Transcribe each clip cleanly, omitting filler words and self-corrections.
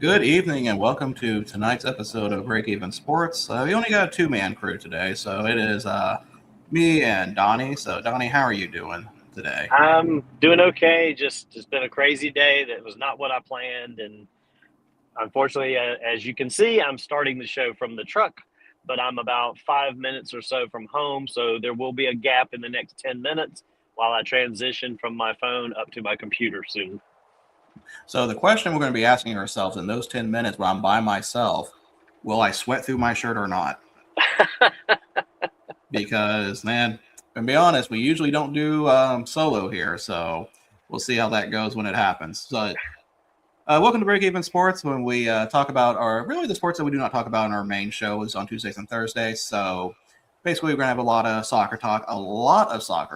Good evening and welcome to tonight's episode of Break Even Sports. We only got a two-man crew today, so it is me and Donnie. So, Donnie, how are you doing today? I'm doing okay. Just been a crazy day. That was not what I planned, and unfortunately, as you can see, I'm starting the show from the truck. But I'm about 5 minutes or so from home, so there will be a gap in the next 10 minutes while I transition from my phone up to my computer soon. So, the question we're going to be asking ourselves in those 10 minutes when I'm by myself, will I sweat through my shirt or not? Because, man, to be honest, we usually don't do solo here, so we'll see how that goes when it happens. So, welcome to Break Even Sports, when we talk about the sports that we do not talk about in our main shows on Tuesdays and Thursdays. So basically, we're going to have a lot of soccer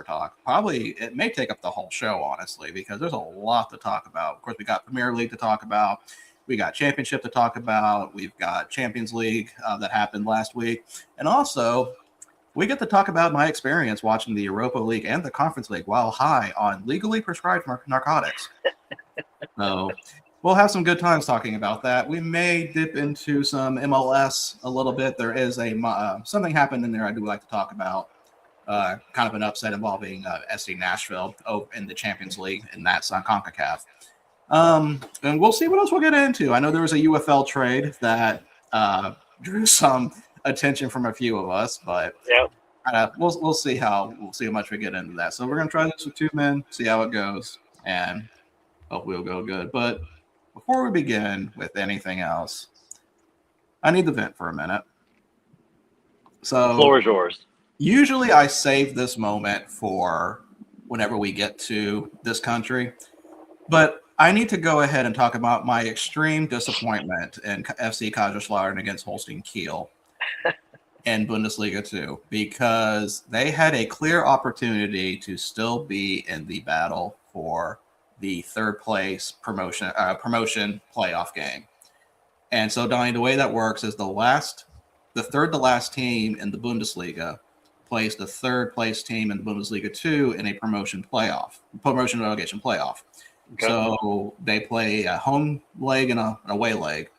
talk. Probably it may take up the whole show, honestly, because there's a lot to talk about. Of course, we got Premier League to talk about. We got Championship to talk about. We've got Champions League that happened last week. And also, we get to talk about my experience watching the Europa League and the Conference League while high on legally prescribed narcotics. So we'll have some good times talking about that. We may dip into some MLS a little bit. There is something happened in there I do like to talk about. Kind of an upset involving SC Nashville in the Champions League, and that's on CONCACAF. And we'll see what else we'll get into. I know there was a UFL trade that drew some attention from a few of us, but we'll see how much we get into that. So we're gonna try this with two men, see how it goes, and hopefully it'll go good. But before we begin with anything else, I need to vent for a minute. So the floor is yours. Usually I save this moment for whenever we get to this country, but I need to go ahead and talk about my extreme disappointment in FC Kaiserslautern against Holstein Kiel in Bundesliga 2, because they had a clear opportunity to still be in the battle for the third place promotion playoff game. And so, Donnie, the way that works is the third to last team in the Bundesliga plays the third place team in the Bundesliga 2 in a promotion relegation playoff. Okay. So they play a home leg and an away leg,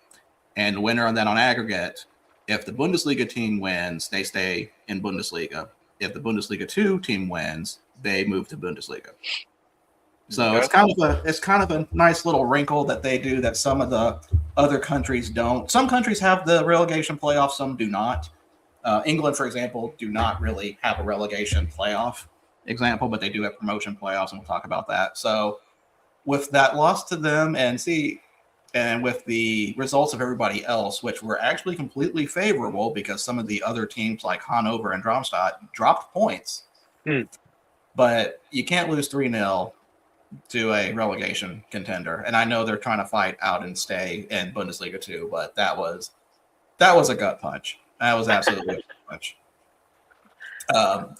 and the winner on that on aggregate, if the Bundesliga team wins, they stay in Bundesliga. If the Bundesliga 2 team wins, they move to Bundesliga. So it's kind of a nice little wrinkle that they do that some of the other countries don't. Some countries have the relegation playoff, some do not. England, for example, do not really have a relegation playoff example, but they do have promotion playoffs, and we'll talk about that. So with that loss to them, and with the results of everybody else, which were actually completely favorable because some of the other teams like Hannover and Darmstadt dropped points. But you can't lose 3-0 to a relegation contender. And I know they're trying to fight out and stay in Bundesliga 2, but that was a gut punch. That was absolutely a gut punch.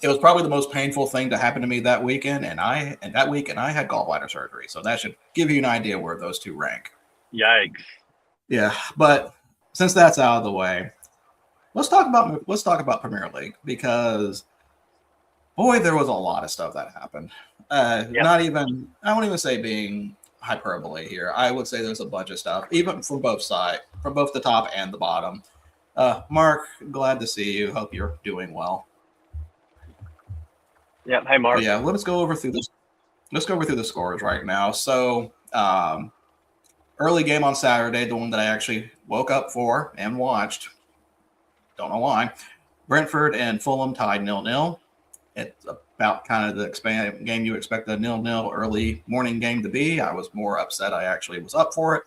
It was probably the most painful thing to happen to me that weekend, and I had gallbladder surgery. So that should give you an idea where those two rank. Yikes. Yeah, but since that's out of the way, let's talk about Premier League, because boy, there was a lot of stuff that happened. I won't even say being hyperbole here. I would say there's a bunch of stuff, even from both sides, from both the top and the bottom. Mark, glad to see you. Hope you're doing well. Yeah. Hey, Mark. But yeah, let's go over through this. Let's go over through the scores right now. So, early game on Saturday, the one that I actually woke up for and watched. Don't know why. Brentford and Fulham tied 0-0. It's about kind of the game you expect a 0-0 early morning game to be. I was more upset I actually was up for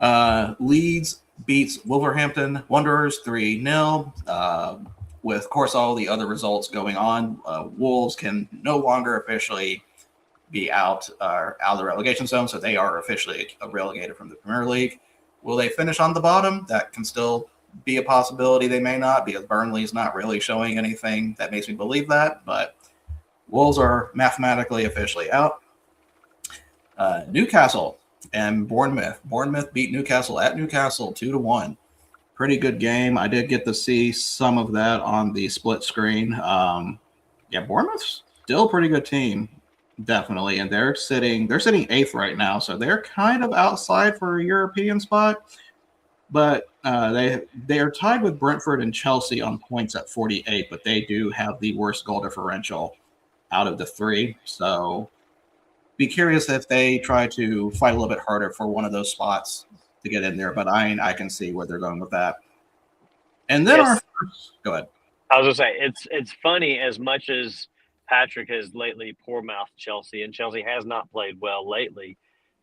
it. Leeds beats Wolverhampton Wanderers 3-0. With, of course, all the other results going on, Wolves can no longer officially be out of the relegation zone, so they are officially relegated from the Premier League. Will they finish on the bottom? That can still be a possibility. They may not, because Burnley's not really showing anything that makes me believe that, but Wolves are mathematically officially out. Newcastle and Bournemouth. Bournemouth beat Newcastle at Newcastle 2-1. Pretty good game. I did get to see some of that on the split screen. Bournemouth's still a pretty good team. definitely, and they're sitting eighth right now, so they're kind of outside for a European spot. But they are tied with Brentford and Chelsea on points at 48, but they do have the worst goal differential out of the three. So be curious if they try to fight a little bit harder for one of those spots to get in there. But I can see where they're going with that. And then Yes. go ahead. I was gonna say it's funny as much as Patrick has lately poor mouthed Chelsea, and Chelsea has not played well lately.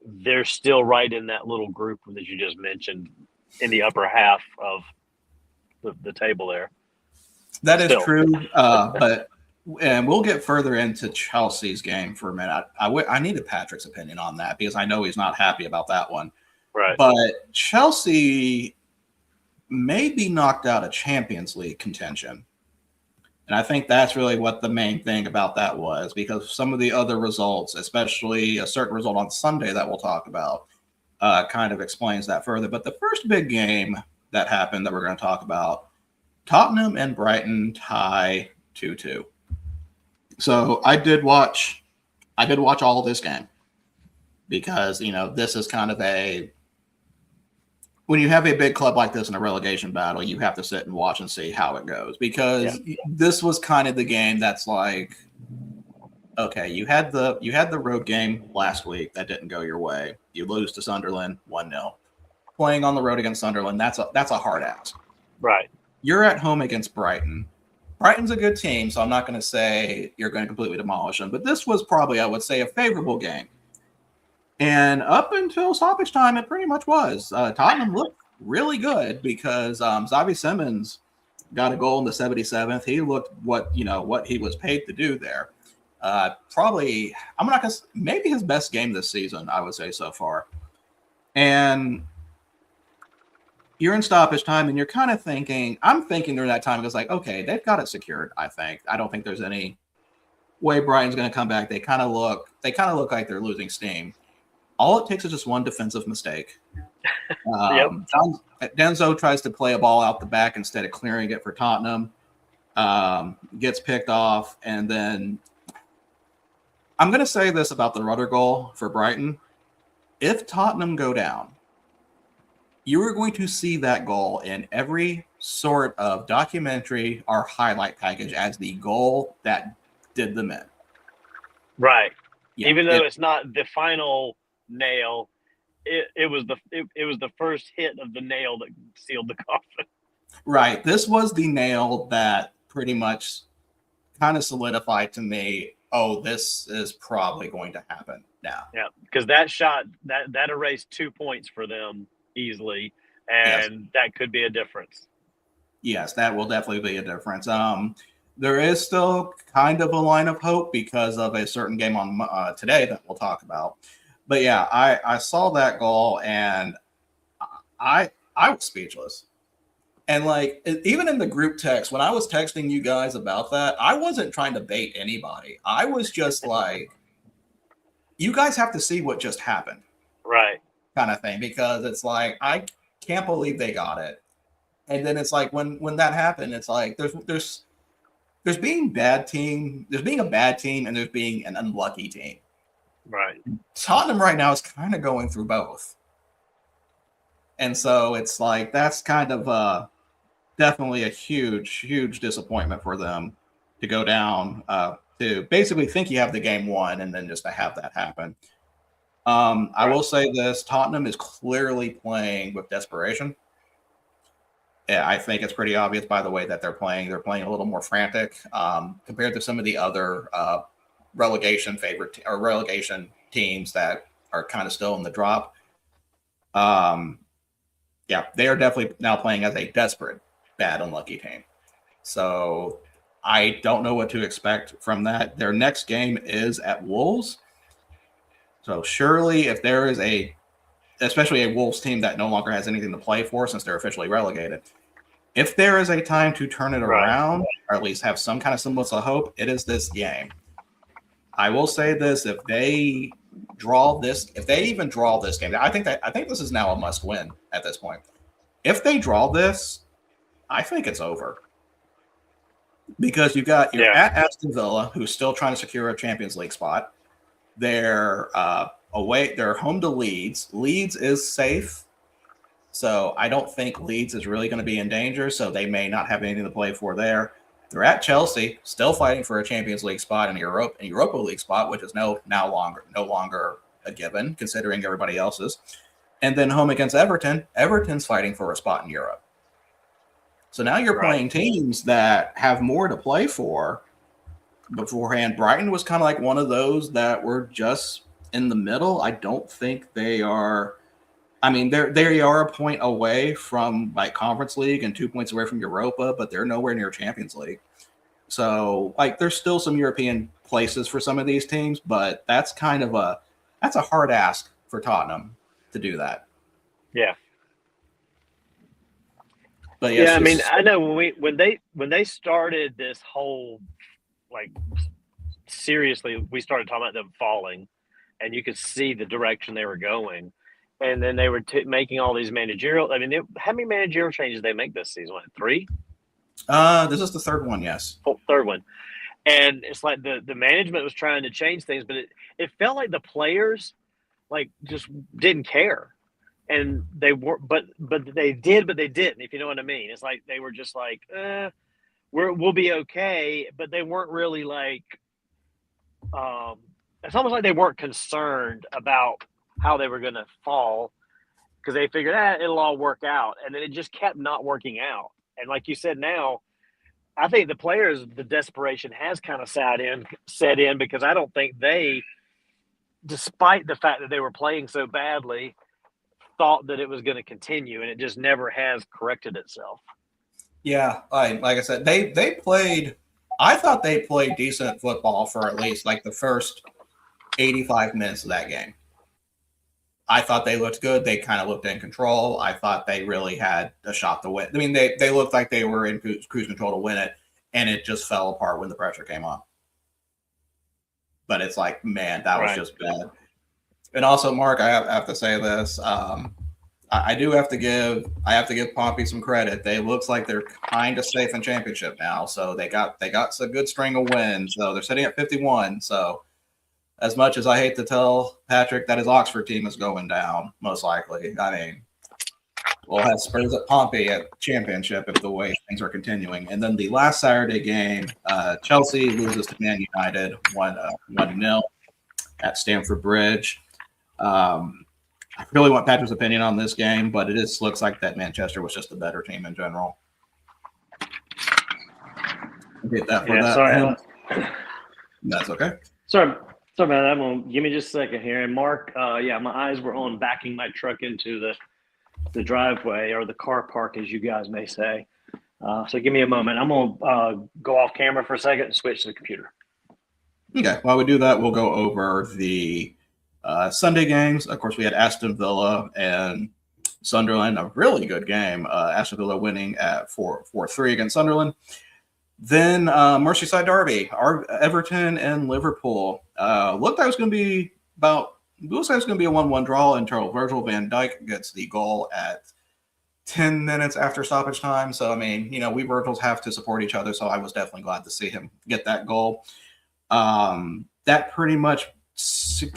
They're still right in that little group that you just mentioned in the upper half of the table there. That is Still. true, but and we'll get further into Chelsea's game for a minute. I needed Patrick's opinion on that because I know he's not happy about that one. Right. But Chelsea may be knocked out of Champions League contention. And I think that's really what the main thing about that was, because some of the other results, especially a certain result on Sunday that we'll talk about, kind of explains that further. But the first big game that happened that we're going to talk about, Tottenham and Brighton tie 2-2. So I did watch all this game because, this is kind of when you have a big club like this in a relegation battle, you have to sit and watch and see how it goes, because this was kind of the game that's like, okay, you had the road game last week that didn't go your way. You lose to Sunderland 1-0. Playing on the road against Sunderland, that's a hard ask. Right. You're at home against Brighton. Brighton's a good team, so I'm not going to say you're going to completely demolish them, but this was probably, I would say, a favorable game. And up until stoppage time, it pretty much was. Tottenham looked really good because Xavi Simons got a goal in the 77th. He looked what he was paid to do there. Probably, I'm not going to, maybe his best game this season, I would say so far. And you're in stoppage time, and you're kind of thinking, I'm thinking during that time, it was like, okay, they've got it secured, I think. I don't think there's any way Brighton's going to come back. They kind of look like they're losing steam. All it takes is just one defensive mistake. Denzo tries to play a ball out the back instead of clearing it for Tottenham. Gets picked off, and then I'm going to say this about the Rudder goal for Brighton. If Tottenham go down, you are going to see that goal in every sort of documentary or highlight package as the goal that did them in. Right. Yeah, even though it's not the final nail, it was the first hit of the nail that sealed the coffin. Right. This was the nail that pretty much kind of solidified to me, oh, this is probably going to happen now. Yeah, because that shot that erased 2 points for them easily, and that could be a difference. Yes, that will definitely be a difference. There is still kind of a line of hope because of a certain game on today that we'll talk about. But yeah, I saw that goal and I was speechless. And like, even in the group text, when I was texting you guys about that, I wasn't trying to bait anybody. I was just like, you guys have to see what just happened. Right. Kind of thing. Because it's like, I can't believe they got it. And then it's like, when that happened, it's like, there's being a bad team, and there's being an unlucky team. Right. Tottenham right now is kind of going through both. And so it's like, that's kind of definitely a huge, huge disappointment for them to go down, to basically think you have the game won and then just to have that happen. I will say this, Tottenham is clearly playing with desperation. Yeah, I think it's pretty obvious by the way that they're playing. They're playing a little more frantic compared to some of the other relegation teams that are kind of still in the drop. Yeah, they are definitely now playing as a desperate, bad, unlucky team. So I don't know what to expect from that. Their next game is at Wolves. So surely if there is especially a Wolves team that no longer has anything to play for since they're officially relegated, if there is a time to turn it around, or at least have some kind of semblance of hope, it is this game. I will say this: if they even draw this game, I think this is now a must-win at this point. If they draw this, I think it's over. Because you're at Aston Villa, who's still trying to secure a Champions League spot. They're away. They're home to Leeds. Leeds is safe, so I don't think Leeds is really going to be in danger. So they may not have anything to play for there. They're at Chelsea, still fighting for a Champions League spot and a Europa League spot, which is no longer a given considering everybody else's. And then home against Everton. Everton's fighting for a spot in Europe. So now you're playing teams that have more to play for. Beforehand, Brighton was kind of like one of those that were just in the middle. I don't think they are. I mean, they are a point away from like Conference League and 2 points away from Europa, but they're nowhere near Champions League. So, like, there's still some European places for some of these teams, but that's a hard ask for Tottenham to do that. Yeah. But yes, I mean, I know when they started this whole, like, seriously, we started talking about them falling, and you could see the direction they were going, and then they were making all these managerial. I mean, how many managerial changes did they make this season? 3? This is the third one. Yes, third one, and it's like the management was trying to change things, but it felt like the players like just didn't care. And they were, but they did, but they didn't. If you know what I mean, it's like they were just like, we'll be okay, but they weren't really like. It's almost like they weren't concerned about how they were going to fall because they figured it'll all work out, and then it just kept not working out. And like you said, now I think the players, the desperation has kind of set in because I don't think they, despite the fact that they were playing so badly, thought that it was going to continue, and it just never has corrected itself. Yeah, like I said, they played. I thought they played decent football for at least like the first 85 minutes of that game. I thought they looked good. They kind of looked in control. I thought they really had a shot to win. I mean, they looked like they were in cruise control to win it, and it just fell apart when the pressure came on. But it's like, man, that was just bad. And also, Mark, I have to say this. I have to give Pompey some credit. They looks like they're kind of safe in championship now. So they got a good string of wins. So they're sitting at 51. So as much as I hate to tell Patrick that his Oxford team is going down, most likely. I mean, we'll have Spurs at Pompey at championship if the way things are continuing. And then the last Saturday game, Chelsea loses to Man United 1-0 at Stamford Bridge. I really want Patrick's opinion on this game, but it just looks like that Manchester was just a better team in general. Sorry. That's okay. Sorry about that. Give me just a second here. And Mark, my eyes were on backing my truck into the driveway or the car park, as you guys may say. So give me a moment. I'm going to go off camera for a second and switch to the computer. Okay. While we do that, we'll go over the Sunday games. Of course, we had Aston Villa and Sunderland, a really good game. Aston Villa winning at 4-3 against Sunderland. Then Merseyside Derby, Everton and Liverpool. Looked like it was going to be a 1-1 draw until Virgil van Dijk gets the goal at 10 minutes after stoppage time. So, I mean, we Virgils have to support each other. So I was definitely glad to see him get that goal. That pretty much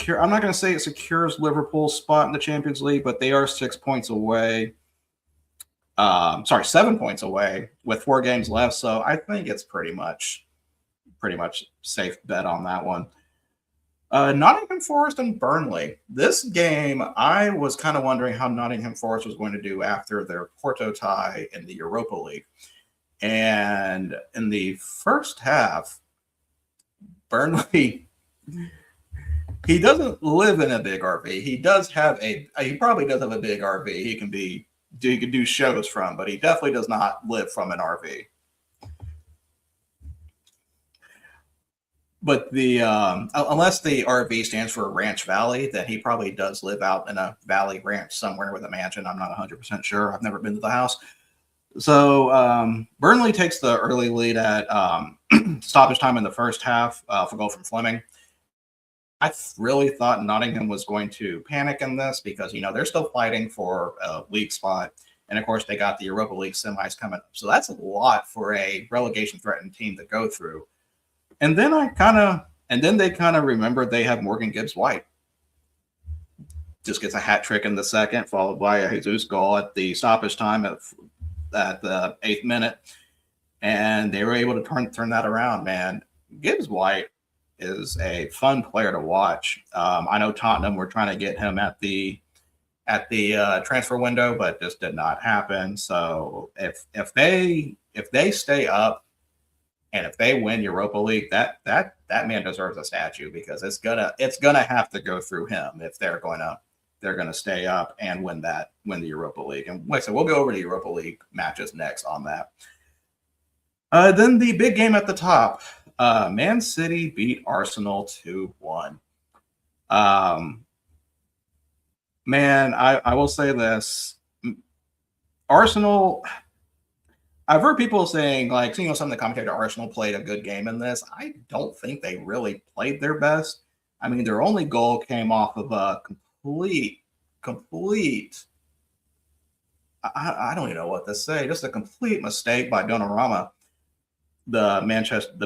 I'm not going to say it secures Liverpool's spot in the Champions League, but they are 6 points away. 7 points away with 4 games left. So I think it's pretty much safe bet on that one. Nottingham Forest and Burnley. This game, I was kind of wondering how Nottingham Forest was going to do after their Porto tie in the Europa League. And in the first half, Burnley, he doesn't live in a big RV. He probably does have a big RV. He can do shows from, but he definitely does not live from an RV. But the unless the RV stands for Ranch Valley, then he probably does live out in a valley ranch somewhere with a mansion. I'm not 100% sure. I've never been to the house. So Burnley takes the early lead at stoppage time in the first half for goal from Fleming. I really thought Nottingham was going to panic in this because, they're still fighting for a league spot. And, of course, they got the Europa League semis coming up. So that's a lot for a relegation-threatened team to go through. And then I kind of And then they kind of remembered they have Morgan Gibbs White. Just gets a hat trick in the second, followed by a Jesus goal at the stoppage time at the 8th minute. And they were able to turn that around, man. Gibbs White is a fun player to watch. I know Tottenham were trying to get him at the transfer window, but this did not happen. So if they stay up and if they win Europa League, that man deserves a statue, because it's gonna have to go through him if they're gonna stay up and win the Europa League. And like I said, we'll go over the Europa League matches next on that. Then the big game at the top, Man City beat Arsenal 2-1. Man, I will say this. Arsenal, I've heard people saying, like, some of the commentators, Arsenal played a good game in this. I don't think they really played their best. I mean, their only goal came off of a complete, I don't even know what to say, just a complete mistake by Donnarumma, the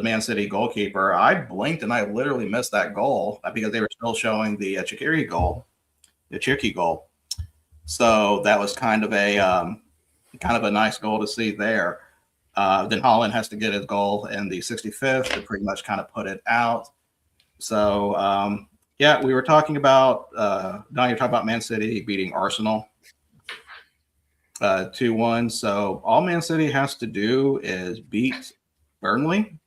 Man City goalkeeper. I blinked and I literally missed that goal because they were still showing the Cherki goal. So that was kind of a nice goal to see there. Then Haaland has to get his goal in the 65th to pretty much kind of put it out. So yeah, we were talking about now you're talking about Man City beating Arsenal 2-1. So all Man City has to do is beat Burnley,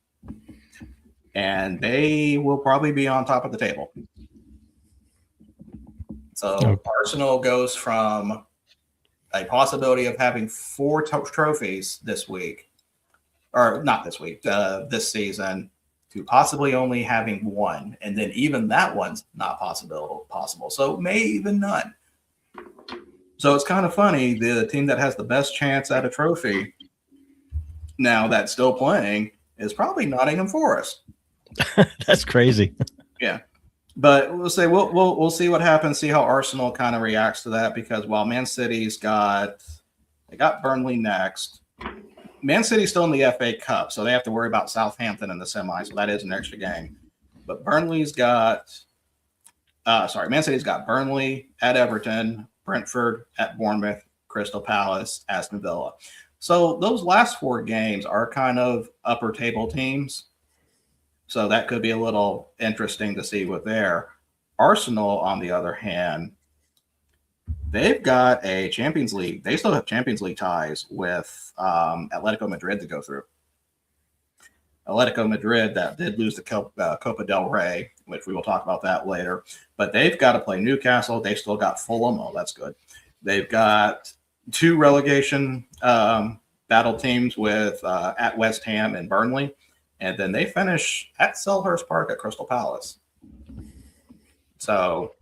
and they will probably be on top of the table. So Arsenal goes from a possibility of having 4 trophies this week, or not this week, this season, to possibly only having 1, and then even that one's not possible. So maybe even none. So it's kind of funny. The team that has the best chance at a trophy now that's still playing is probably Nottingham Forest. That's crazy. Yeah. But we'll see what happens, see how Arsenal kind of reacts to that, because while Man City's got Burnley next, Man City's still in the FA Cup, so they have to worry about Southampton in the semi, so that is an extra game. But Man City's got Burnley at Everton, Brentford at Bournemouth, Crystal Palace, Aston Villa. So those last 4 games are kind of upper table teams. So that could be a little interesting to see with there. Arsenal, on the other hand, they've got a Champions League. They still have Champions League ties with Atletico Madrid to go through. Atletico Madrid that did lose the Copa del Rey, which we will talk about that later. But they've got to play Newcastle. They've still got Fulham. Oh, that's good. They've got 2 relegation battle teams with at West Ham and Burnley. And then they finish at Selhurst Park at Crystal Palace. So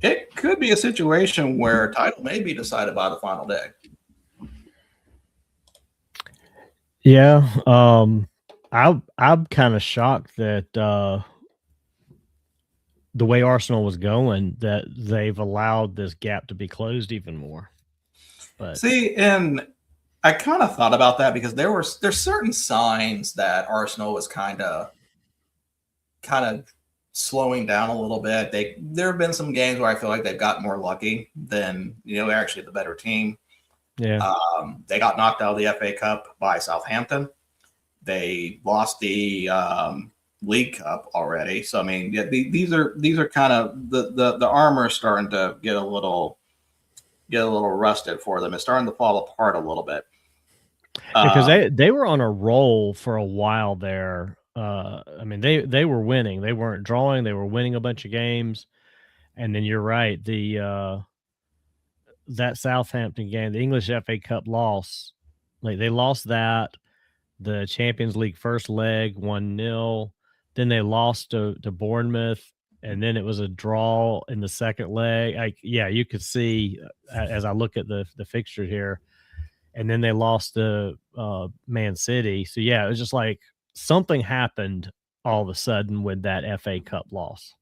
it could be a situation where title may be decided by the final day. Yeah. I'm kind of shocked that the way Arsenal was going, that they've allowed this gap to be closed even more. But see, and I kind of thought about that because there's certain signs that Arsenal was kind of slowing down a little bit. There have been some games where I feel like they've got more lucky than, they're actually the better team. yeah, They got knocked out of the FA Cup by Southampton. They lost the League Cup already. So I mean, yeah, these are kind of the armor starting to get a little rusted for them. It's starting to fall apart a little bit. because they were on a roll for a while there. I mean, they were winning. They weren't drawing. They were winning a bunch of games. And then you're right. That Southampton game, the English FA Cup loss, like they lost that. The Champions League first leg 1-0. Then they lost to Bournemouth, and then it was a draw in the second leg. You could see as I look at the fixture here, and then they lost to Man City. So yeah, it was just like something happened all of a sudden with that FA Cup loss.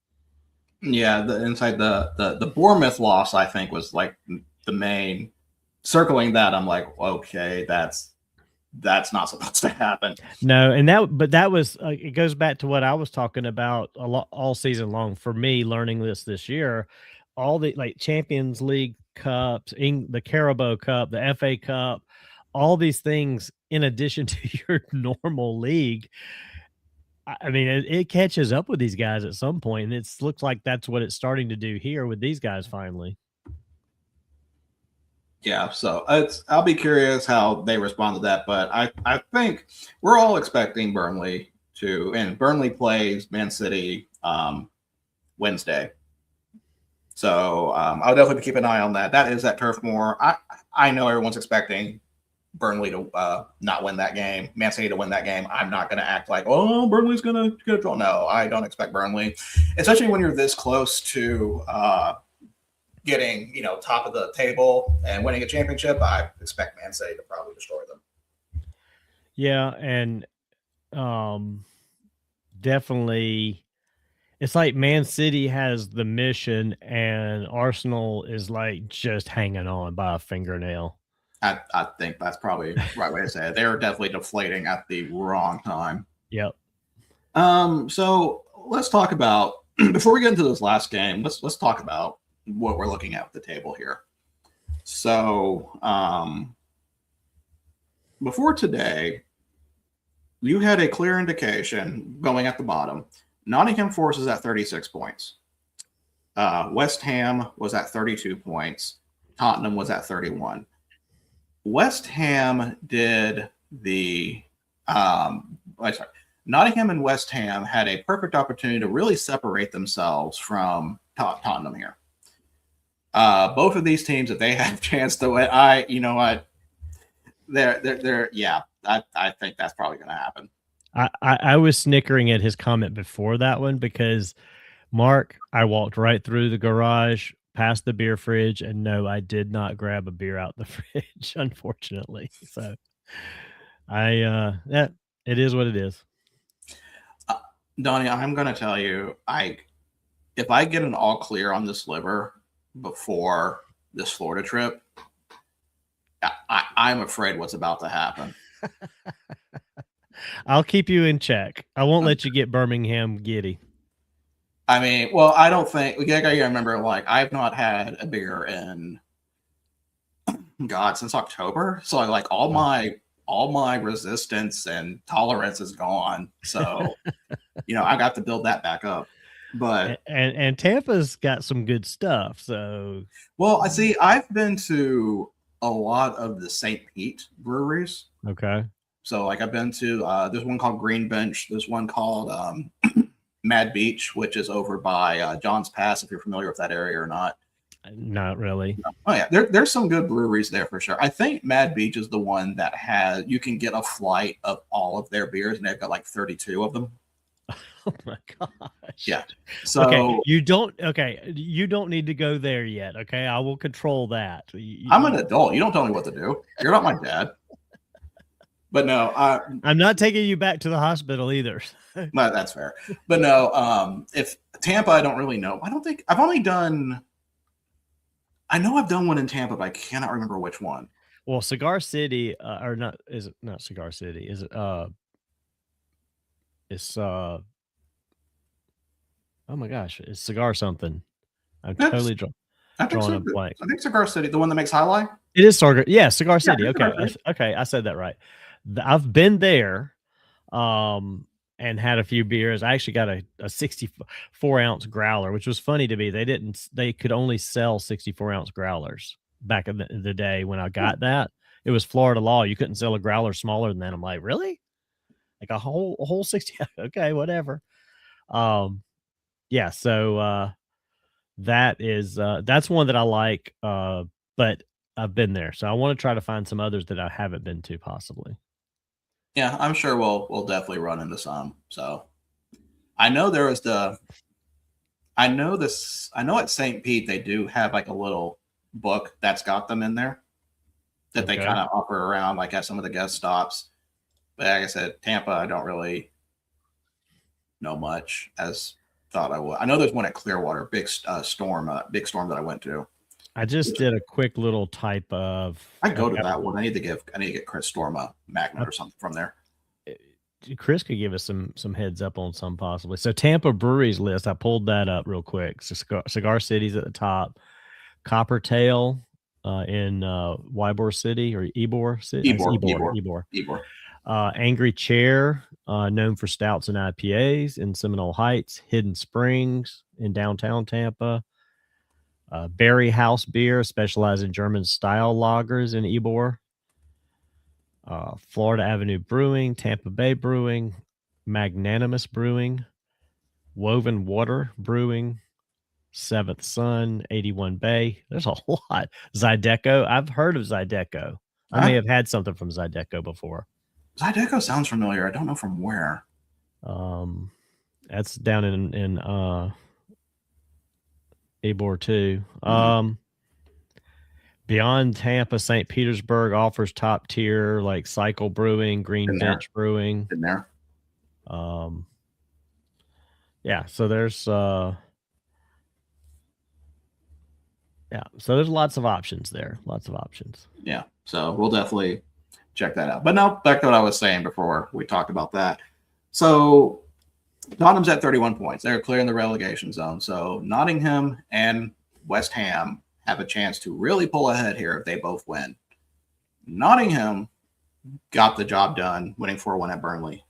Yeah, the Bournemouth loss, I think, was like the main circling that. I'm like, okay, that's that's not supposed to happen. No, and that was it goes back to what I was talking about a lot all season long for me learning this year. All the like Champions League cups, the Carabao Cup, the FA Cup, all these things in addition to your normal league. I mean, it catches up with these guys at some point, and it looks like that's what it's starting to do here with these guys finally. Yeah, so I'll be curious how they respond to that, but I think we're all expecting Burnley and Burnley plays Man City Wednesday. So I'll definitely keep an eye on that. That is at Turf Moor. I know everyone's expecting Burnley to not win that game, Man City to win that game. I'm not going to act like, oh, Burnley's going to get a draw. No, I don't expect Burnley, especially when you're this close to getting, top of the table and winning a championship. I expect Man City to probably destroy them. Yeah, and definitely it's like Man City has the mission and Arsenal is like just hanging on by a fingernail. I think that's probably the right way to say it. They're definitely deflating at the wrong time. Yep. So let's talk about, before we get into this last game, let's talk about what we're looking at the table here. So before today, you had a clear indication going at the bottom. Nottingham Forest is at 36 points. West Ham was at 32 points. Tottenham was at 31. West Ham did Nottingham and West Ham had a perfect opportunity to really separate themselves from Tottenham here. Both of these teams, if they have a chance to win, I think that's probably going to happen. I was snickering at his comment before that one because, Mark, I walked right through the garage, past the beer fridge, and no, I did not grab a beer out the fridge, unfortunately. So it is what it is. Donnie, I'm going to tell you, if I get an all clear on this liver before this Florida trip, I'm afraid what's about to happen. I'll keep you in check. I won't let you get Birmingham giddy. I mean, well, I don't think I remember, like, I've not had a beer in since October. So like all my resistance and tolerance is gone. So I got to build that back up. But and Tampa's got some good stuff. So well, I see I've been to a lot of the St. Pete breweries. Okay. So like I've been to there's one called Green Bench, there's one called Mad Beach, which is over by John's Pass, if you're familiar with that area or not. Not really. Oh yeah, there's some good breweries there for sure. I think Mad Beach is the one that you can get a flight of all of their beers, and they've got like 32 of them. Oh my gosh. Yeah. So you don't need to go there yet. Okay, I will control that. I'm an adult. You don't tell me what to do. You're not my dad. But no, I'm not taking you back to the hospital either. No, that's fair. But no, if Tampa, I don't really know. I don't think I've only done. I know I've done one in Tampa, but I cannot remember which one. Well, Cigar City, or not? Is it not Cigar City? Is it? It's oh my gosh, it's Cigar something. I'm totally drawing a blank. I think Cigar City, the one that makes Highlight. It is Cigar. Yeah, Cigar City. Okay, Cigar City. Okay, I said that right. I've been there, and had a few beers. I actually got a 64-ounce growler, which was funny to me. They could only sell 64-ounce growlers back in the day when I got that. It was Florida law. You couldn't sell a growler smaller than that. I'm like, really? Like a whole 60? Okay, whatever. Yeah. So that's one that I like. But I've been there, so I want to try to find some others that I haven't been to, possibly. Yeah, I'm sure we'll definitely run into some. So I know I know at St. Pete they do have like a little book that's got them in there that they kind of offer around like at some of the guest stops. But like I said, Tampa, I don't really know much as thought I would. I know there's one at Clearwater, big storm that I went to. I just did a quick little type of. I go to that one. I need to get Chris Storm a magnet or something from there. Chris could give us some heads up on some possibly. So Tampa Breweries list, I pulled that up real quick. So Cigar City's at the top. Coppertail in Ybor City or Ybor City. Ybor. Angry Chair, known for stouts and IPAs in Seminole Heights. Hidden Springs in downtown Tampa. Berry House Beer, specialized in German style lagers in Ybor. Florida Avenue Brewing, Tampa Bay Brewing, Magnanimous Brewing, Woven Water Brewing, Seventh Son, 81 Bay. There's a lot. Zydeco. I've heard of Zydeco. I may have had something from Zydeco before. Zydeco sounds familiar. I don't know from where. That's down in Ybor too. Beyond Tampa, St. Petersburg offers top tier like Cycle Brewing, Green Bench Brewing. In there. Yeah, so there's so there's lots of options there. Lots of options. Yeah. So we'll definitely check that out. But now back to what I was saying before we talked about that. So Nottingham's at 31 points. They're clear in the relegation zone. So Nottingham and West Ham have a chance to really pull ahead here if they both win. Nottingham got the job done, winning 4-1 at Burnley.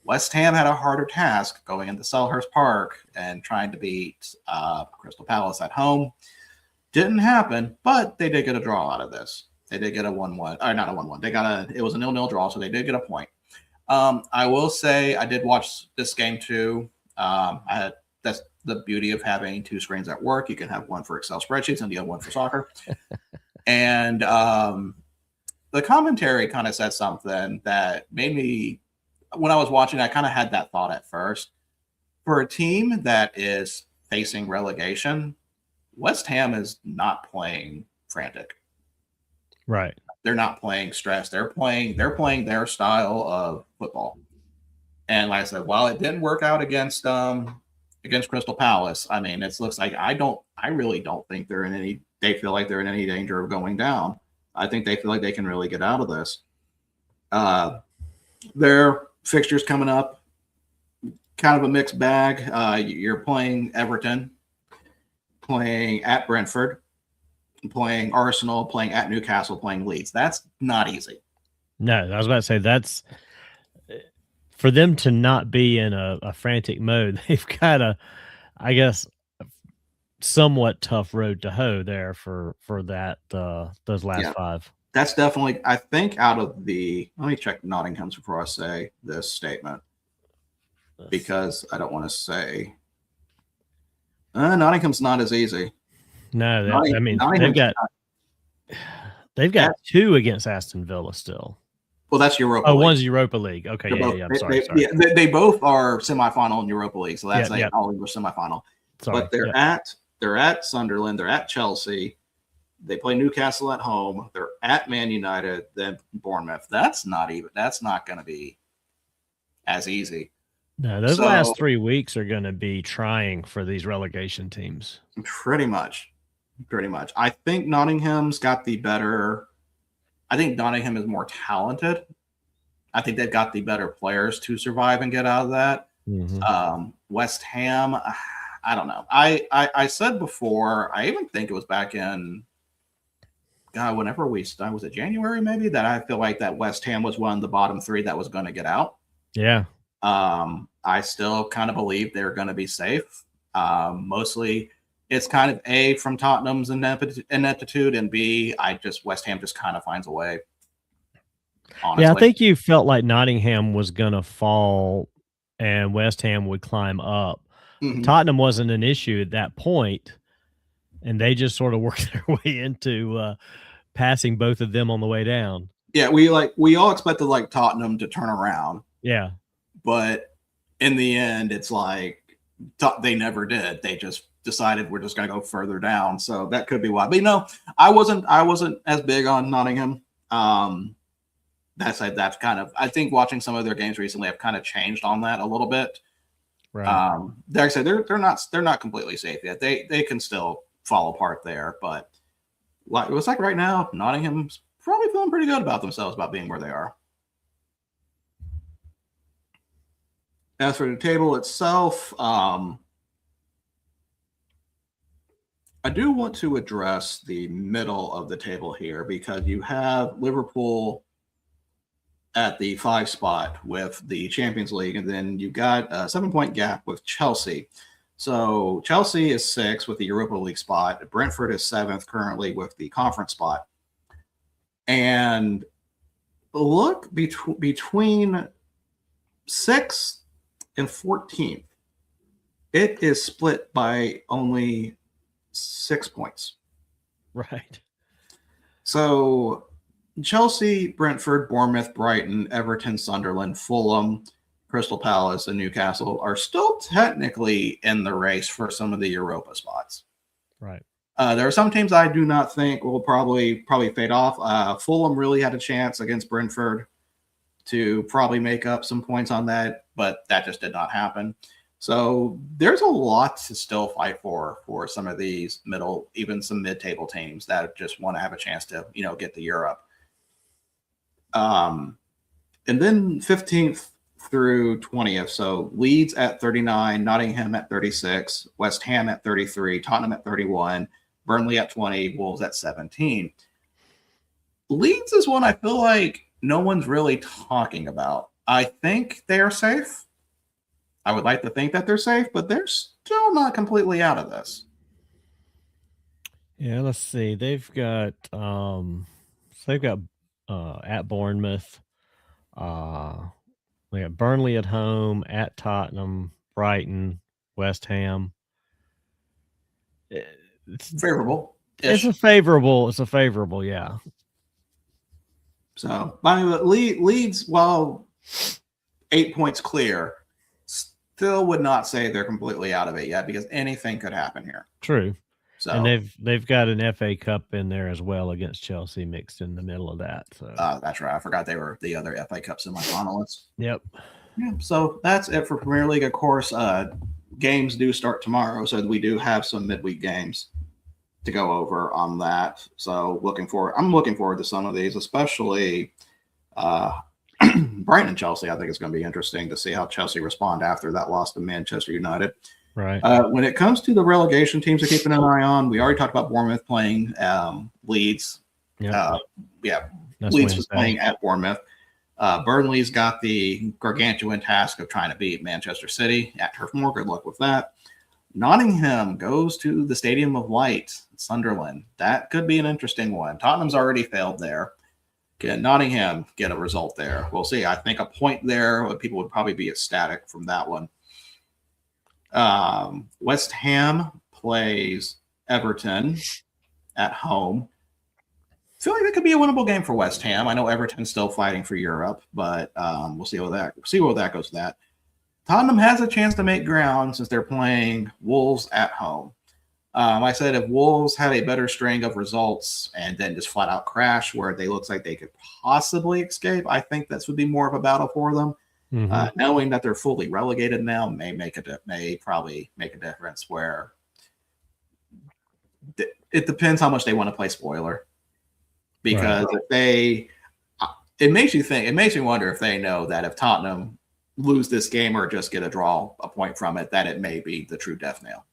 West Ham had a harder task going into Selhurst Park and trying to beat Crystal Palace at home. Didn't happen, but they did get a draw out of this. They did get a 1-1, or not a 1-1. It was a 0-0 draw, so they did get a point. I will say I did watch this game too. That's the beauty of having two screens at work. You can have one for Excel spreadsheets and the other one for soccer. And the commentary kind of said something that made me, when I was watching, I kind of had that thought at first. For a team that is facing relegation, West Ham is not playing frantic. Right. They're not playing stress. They're playing their style of football. And like I said, while it didn't work out against Crystal Palace, I mean, it looks like I really don't think they feel like they're in any danger of going down. I think they feel like they can really get out of this. Their fixtures coming up, kind of a mixed bag. You're playing Everton, playing at Brentford, playing Arsenal, playing at Newcastle, playing Leeds. That's not easy. No, I was about to say that's for them to not be in a frantic mode. They've got a, I guess, somewhat tough road to hoe there for that those last five. That's definitely, I think, out of the. Let me check Nottingham's before I say this statement, because I don't want to say Nottingham's not as easy. No, they've got two against Aston Villa still. Well, that's Europa League. One's Europa League. Okay, I'm sorry. They both are semifinal in Europa League, so that's an all-English semifinal. Sorry, but they're at Sunderland, they're at Chelsea, they play Newcastle at home, they're at Man United, then Bournemouth. That's not going to be as easy. No, those last 3 weeks are going to be trying for these relegation teams. Pretty much. I think Nottingham's got the better. I think Nottingham is more talented. I think they've got the better players to survive and get out of that. Mm-hmm. West Ham, I don't know. I said before, I even think it was back in, whenever was it January maybe, that I feel like that West Ham was one of the bottom three that was going to get out. Yeah. I still kind of believe they're going to be safe. Mostly it's kind of A, from Tottenham's ineptitude, and B, West Ham just kind of finds a way. Honestly. Yeah, I think you felt like Nottingham was going to fall and West Ham would climb up. Mm-hmm. Tottenham wasn't an issue at that point, and they just sort of worked their way into passing both of them on the way down. Yeah, we all expected like Tottenham to turn around. Yeah. But in the end, it's like they never did. They just decided we're just going to go further down. So that could be why. But I wasn't as big on Nottingham. That's kind of, I think watching some of their games recently, I've kind of changed on that a little bit. Right. Like I said, they're not completely safe yet. They can still fall apart there, but Like it was like right now, Nottingham's probably feeling pretty good about themselves about being where they are. As for the table itself, I do want to address the middle of the table here because you have Liverpool at the 5 spot with the Champions League, and then you got a 7-point gap with Chelsea. So Chelsea is 6 with the Europa League spot. Brentford is 7th currently with the conference spot. And look between 6th and 14th, it is split by only 6 points. Right. So Chelsea, Brentford, Bournemouth, Brighton, Everton, Sunderland, Fulham, Crystal Palace, and Newcastle are still technically in the race for some of the Europa spots. Right. There are some teams I do not think will probably fade off. Fulham really had a chance against Brentford to probably make up some points on that, but that just did not happen. So there's a lot to still fight for some of these middle, even some mid-table teams that just want to have a chance to, get to Europe. And then 15th through 20th. So Leeds at 39, Nottingham at 36, West Ham at 33, Tottenham at 31, Burnley at 20, Wolves at 17. Leeds is one I feel like no one's really talking about. I think they are safe. I would like to think that they're safe, but they're still not completely out of this. Yeah, let's see. They've got at Bournemouth. They got Burnley at home, at Tottenham, Brighton, West Ham. It's Favorable. It's a favorable, yeah. So, by the way, Leeds, while 8 points clear, still would not say they're completely out of it yet because anything could happen here. True. So, and they've got an FA Cup in there as well against Chelsea mixed in the middle of that. So that's right. I forgot they were the other FA Cup semifinalists. Yep. Yeah. So that's it for Premier League. Of course, games do start tomorrow, so we do have some midweek games to go over on that. So I'm looking forward to some of these, especially Brighton and Chelsea. I think it's going to be interesting to see how Chelsea respond after that loss to Manchester United. Right. When it comes to the relegation teams to keep an eye on, we already talked about Bournemouth playing Leeds. Yep. Leeds was playing at Bournemouth. Burnley's got the gargantuan task of trying to beat Manchester City at Turf Moor. Good luck with that. Nottingham goes to the Stadium of Light, Sunderland. That could be an interesting one. Tottenham's already failed there. Can Nottingham get a result there? We'll see. I think a point there, people would probably be ecstatic from that one. West Ham plays Everton at home. I feel like that could be a winnable game for West Ham. I know Everton's still fighting for Europe, but we'll see where that goes with that. Tottenham has a chance to make ground since they're playing Wolves at home. I said if Wolves had a better string of results and then just flat out crash where they looks like they could possibly escape, I think this would be more of a battle for them. Mm-hmm. Knowing that they're fully relegated now may probably make a difference. Where it depends how much they want to play spoiler, because if it makes me wonder if they know that if Tottenham lose this game or just get a point from it, that it may be the true death nail.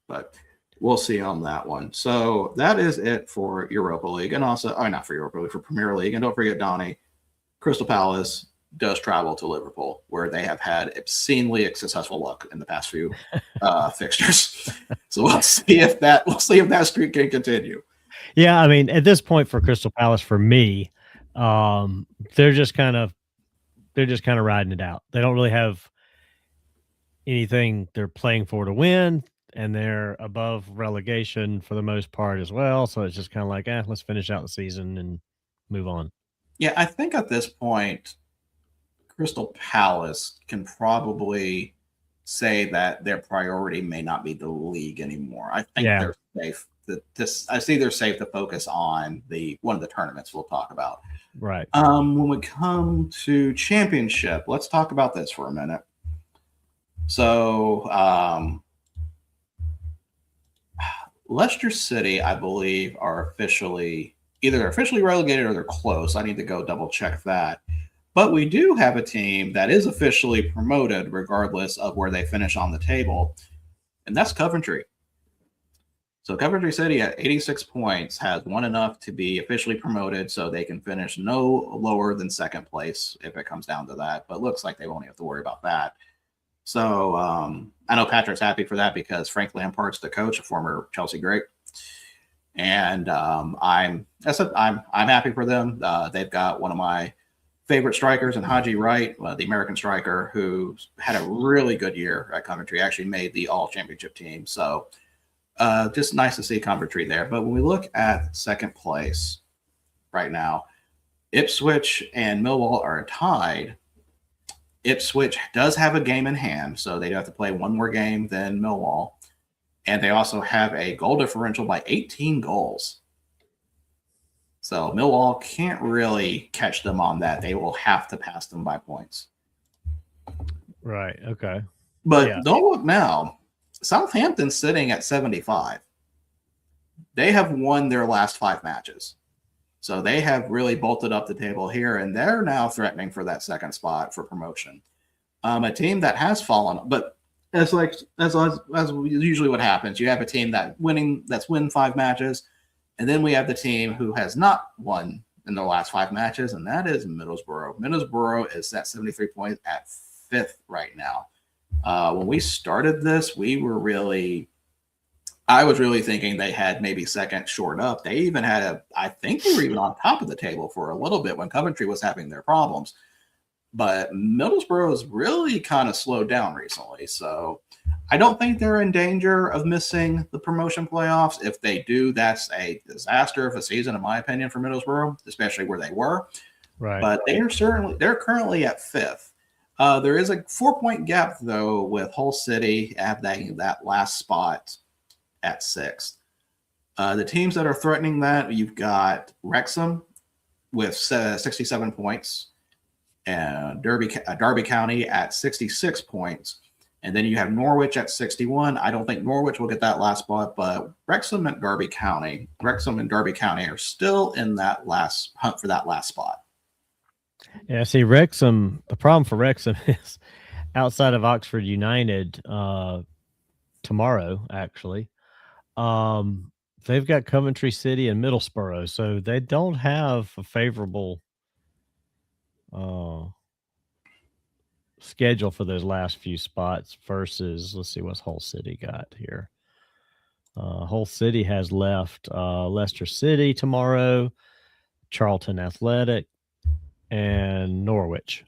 But we'll see on that one. So that is it for Europa League, and also not for Europa League, for Premier League. And don't forget, Donnie, Crystal Palace does travel to Liverpool, where they have had obscenely successful luck in the past few fixtures. So we'll see if that streak can continue. Yeah, I mean, at this point for Crystal Palace, for me, they're just kind of riding it out. They don't really have anything they're playing for to win, and they're above relegation for the most part as well. So it's just kind of like, let's finish out the season and move on. Yeah, I think at this point, Crystal Palace can probably say that their priority may not be the league anymore. I think they're safe. I see they're safe to focus on one of the tournaments we'll talk about. Right. When we come to championship, let's talk about this for a minute. Leicester City, I believe, are officially either they're officially relegated or they're close. I need to go double check that. But we do have a team that is officially promoted regardless of where they finish on the table, and that's Coventry. So Coventry City at 86 points has won enough to be officially promoted, so they can finish no lower than second place if it comes down to that. But looks like they won't have to worry about that. So I know Patrick's happy for that because Frank Lampard's the coach, a former Chelsea great, and I'm happy for them. They've got one of my favorite strikers in Haji Wright, the American striker, who had a really good year at Coventry. Actually made the All Championship team. So just nice to see Coventry there. But when we look at second place right now, Ipswich and Millwall are tied. Ipswich does have a game in hand, so they have to play one more game than Millwall. And they also have a goal differential by 18 goals. So Millwall can't really catch them on that. They will have to pass them by points. Right. Okay. But Yeah. don't look now. Southampton's sitting at 75. They have won their last 5 matches. So they have really bolted up the table here, and they're now threatening for that second spot for promotion. A team that has fallen, but as usually what happens, you have a team that's win 5 matches, and then we have the team who has not won in the last 5 matches, and that is Middlesbrough. Middlesbrough is at 73 points at 5th right now. When we started this, I was really thinking they had maybe second short up. They even had I think they were even on top of the table for a little bit when Coventry was having their problems. But Middlesbrough has really kind of slowed down recently. So I don't think they're in danger of missing the promotion playoffs. If they do, that's a disaster of a season, in my opinion, for Middlesbrough, especially where they were. Right. But they're currently at 5th. There is a 4-point gap, though, with Hull City having that last spot at 6th. The teams that are threatening that, you've got Wrexham with 67 points, and Derby County at 66 points, and then you have Norwich at 61. I don't think Norwich will get that last spot, but Wrexham and Derby County are still in that last hunt for that last spot. Yeah, see, Wrexham, the problem for Wrexham is outside of Oxford United tomorrow, actually, they've got Coventry City and Middlesbrough, so they don't have a favorable schedule for those last few spots versus, let's see, what's Hull City got here. Hull City has left Leicester City tomorrow, Charlton Athletic, and Norwich.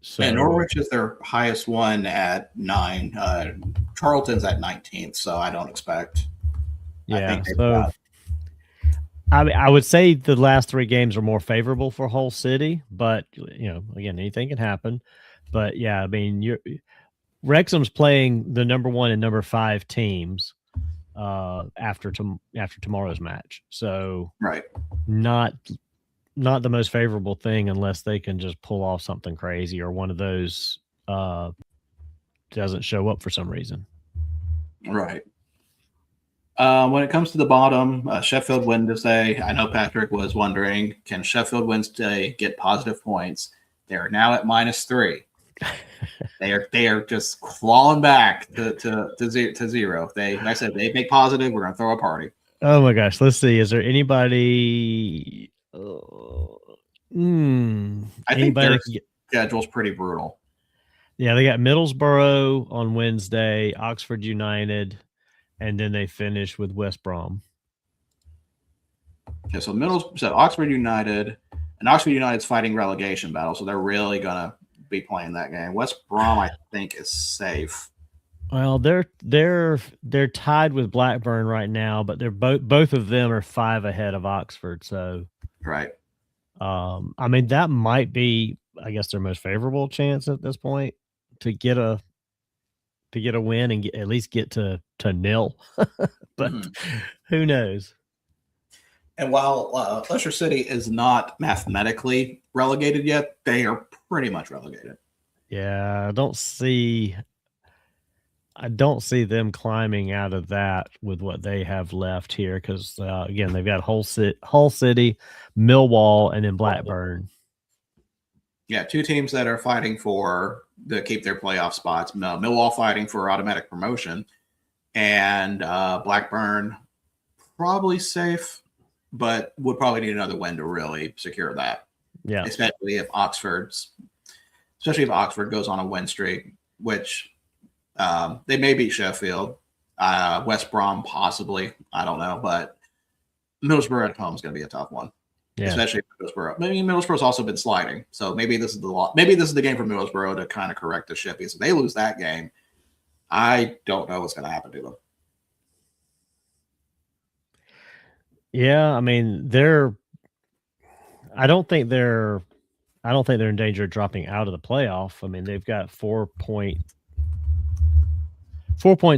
So, and Norwich is their highest one at 9. Charlton's at 19th, so I don't expect. Yeah, so I would say the last 3 games are more favorable for Hull City, but again, anything can happen. But yeah, I mean, Wrexham's playing the number 1 and number 5 teams after tomorrow's match, so right, not the most favorable thing unless they can just pull off something crazy or one of those doesn't show up for some reason. Right. When it comes to the bottom, Sheffield Wednesday, I know Patrick was wondering, can Sheffield Wednesday get positive points? They are now at -3. They are just clawing back to 0. Like I said, they make positive, we're gonna throw a party. Oh my gosh, let's see. Is there anybody? I think their schedule's pretty brutal. Yeah, they got Middlesbrough on Wednesday, Oxford United, and then they finish with West Brom. Okay, so Oxford United, and Oxford United's fighting relegation battle, so they're really gonna be playing that game. West Brom, I think, is safe. Well, they're tied with Blackburn right now, but they're both of them are 5 ahead of Oxford. So, right. I mean, that might be, I guess, their most favorable chance at this point to get a win and at least get to nil. But who knows? And while Leicester City is not mathematically relegated yet, they are pretty much relegated. Yeah, I don't see. I don't see them climbing out of that with what they have left here because again they've got Hull City, Millwall, and then Blackburn. Yeah, two teams that are fighting to keep their playoff spots. Millwall fighting for automatic promotion, and Blackburn probably safe, but would probably need another win to really secure that. Yeah, especially if Oxford goes on a win streak, which they may beat Sheffield, West Brom possibly. I don't know, but Middlesbrough at home is going to be a tough one. yeah. Especially Middlesbrough. Maybe Middlesbrough's also been sliding, so maybe this is the game for Middlesbrough to kind of correct the ship. Because if they lose that game, I don't know what's going to happen to them. Yeah, I mean I don't think they're in danger of dropping out of the playoff. I mean they've got 4 points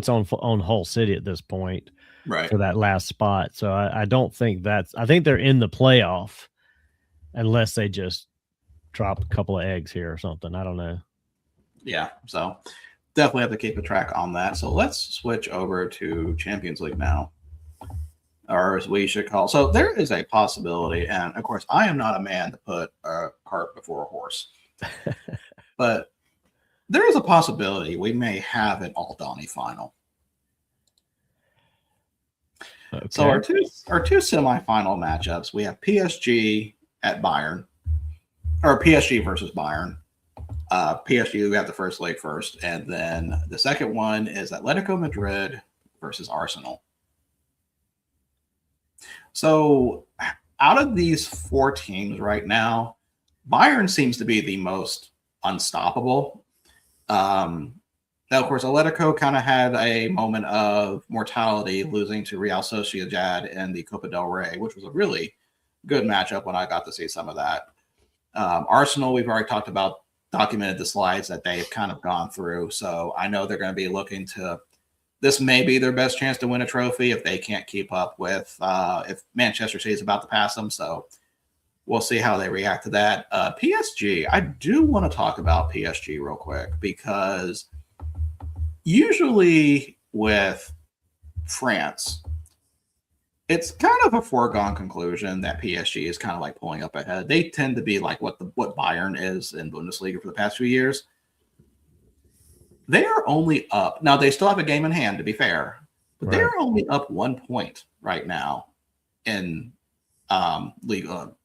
on Hull City at this point. Right. For that last spot. So I don't think I think they're in the playoff unless they just drop a couple of eggs here or something. I don't know. Yeah. So definitely have to keep a track on that. So let's switch over to Champions League now. Or as we should call. So there is a possibility, and of course I am not a man to put a cart before a horse. But there is a possibility we may have an Aldani final. Okay. So our two semifinal matchups, we have PSG at Bayern, or PSG versus Bayern. PSG, we got the first leg first, and then the second one is Atletico Madrid versus Arsenal. So out of these four teams right now, Bayern seems to be the most unstoppable. Now, of course, Atletico kind of had a moment of mortality losing to Real Sociedad in the Copa del Rey, which was a really good matchup when I got to see some of that. Arsenal, we've already talked about, documented the slides that they've kind of gone through. So I know they're going to be looking to – this may be their best chance to win a trophy if they can't keep up with if Manchester City is about to pass them. So we'll see how they react to that. PSG, I do want to talk about PSG real quick because – usually with France, it's kind of a foregone conclusion that PSG is kind of like pulling up ahead. They tend to be like what Bayern is in Bundesliga for the past few years. They are only up. Now, they still have a game in hand, to be fair, but they're only up 1 point right now in Ligue 1.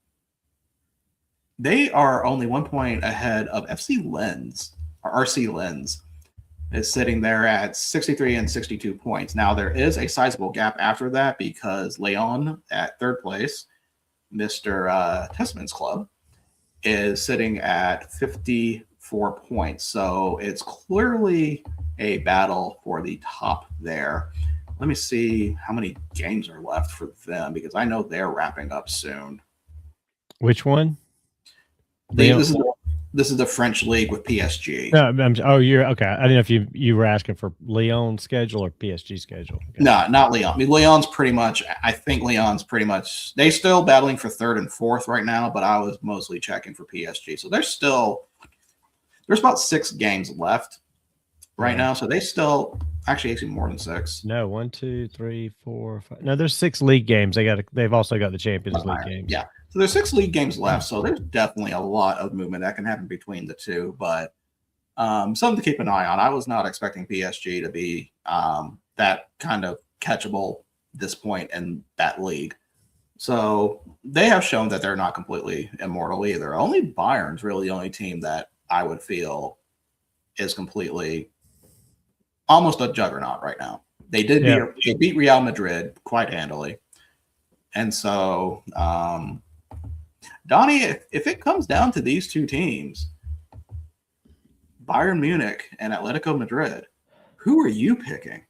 They are only 1 point ahead of FC Lens, or RC Lens. Is sitting there at 63 and 62 points. Now, there is a sizable gap after that because Lyon at third place, Mr. Tessman's club, is sitting at 54 points. So it's clearly a battle for the top there. Let me see how many games are left for them because I know they're wrapping up soon. Which one? This is the French league with PSG. No, you're okay. I didn't know if you were asking for Lyon's schedule or PSG schedule. Okay. No, not Lyon. I mean, I think Lyon's pretty much, they still battling for third and fourth right now, but I was mostly checking for PSG. So there's about 6 games left right now. So they still, actually more than 6. No, 1, 2, 3, 4, 5. No, there's 6 league games. They've also got the Champions League games. Yeah. So there's 6 league games left, so there's definitely a lot of movement that can happen between the two. But something to keep an eye on. I was not expecting PSG to be that kind of catchable this point in that league. So they have shown that they're not completely immortal either. Only Bayern's really the only team that I would feel is completely almost a juggernaut right now. They beat Real Madrid quite handily. And so Donnie, if it comes down to these two teams, Bayern Munich and Atletico Madrid, who are you picking?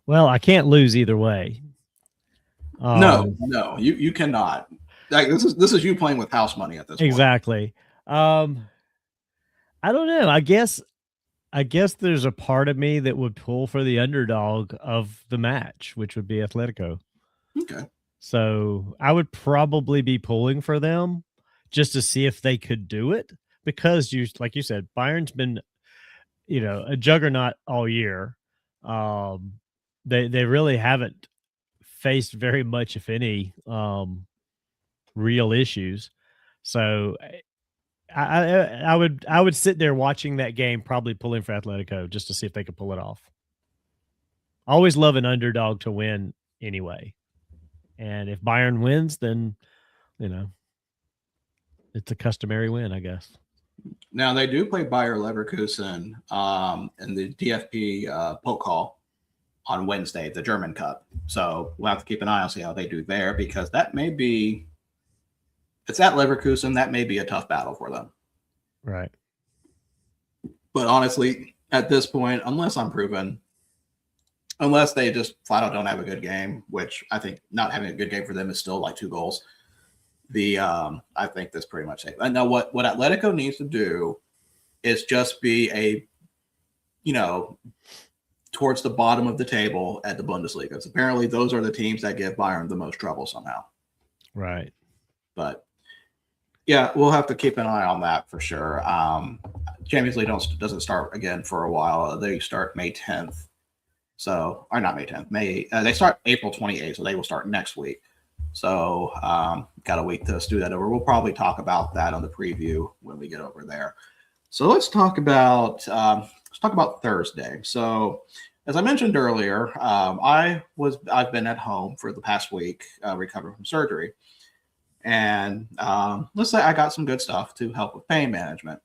Well, I can't lose either way. No, you cannot. Like, this is you playing with house money at this point. Exactly. I don't know. I guess there's a part of me that would pull for the underdog of the match, which would be Atletico. Okay. So I would probably be pulling for them just to see if they could do it, because like you said, Bayern's been, a juggernaut all year. They really haven't faced very much, if any, real issues. So I would sit there watching that game, probably pulling for Atletico just to see if they could pull it off. Always love an underdog to win anyway. And if Bayern wins, then, it's a customary win, I guess. Now they do play Bayer Leverkusen in the DFB Pokal on Wednesday, the German Cup. So we'll have to keep an eye on see how they do there, because that may be, it's at Leverkusen, that may be a tough battle for them. Right. But honestly, at this point, unless they just flat out don't have a good game, which I think not having a good game for them is still like 2 goals. I think that's pretty much safe. And now what Atletico needs to do is just be towards the bottom of the table at the Bundesliga. Because apparently those are the teams that give Bayern the most trouble somehow. Right. But yeah, we'll have to keep an eye on that for sure. Champions League doesn't start again for a while. They start May 10th. So, or not May 10th, they start April 28th, so they will start next week. So, got a week to do that over. We'll probably talk about that on the preview when we get over there. So let's talk about Thursday. So, as I mentioned earlier, I've been at home for the past week, recovering from surgery, and let's say I got some good stuff to help with pain management.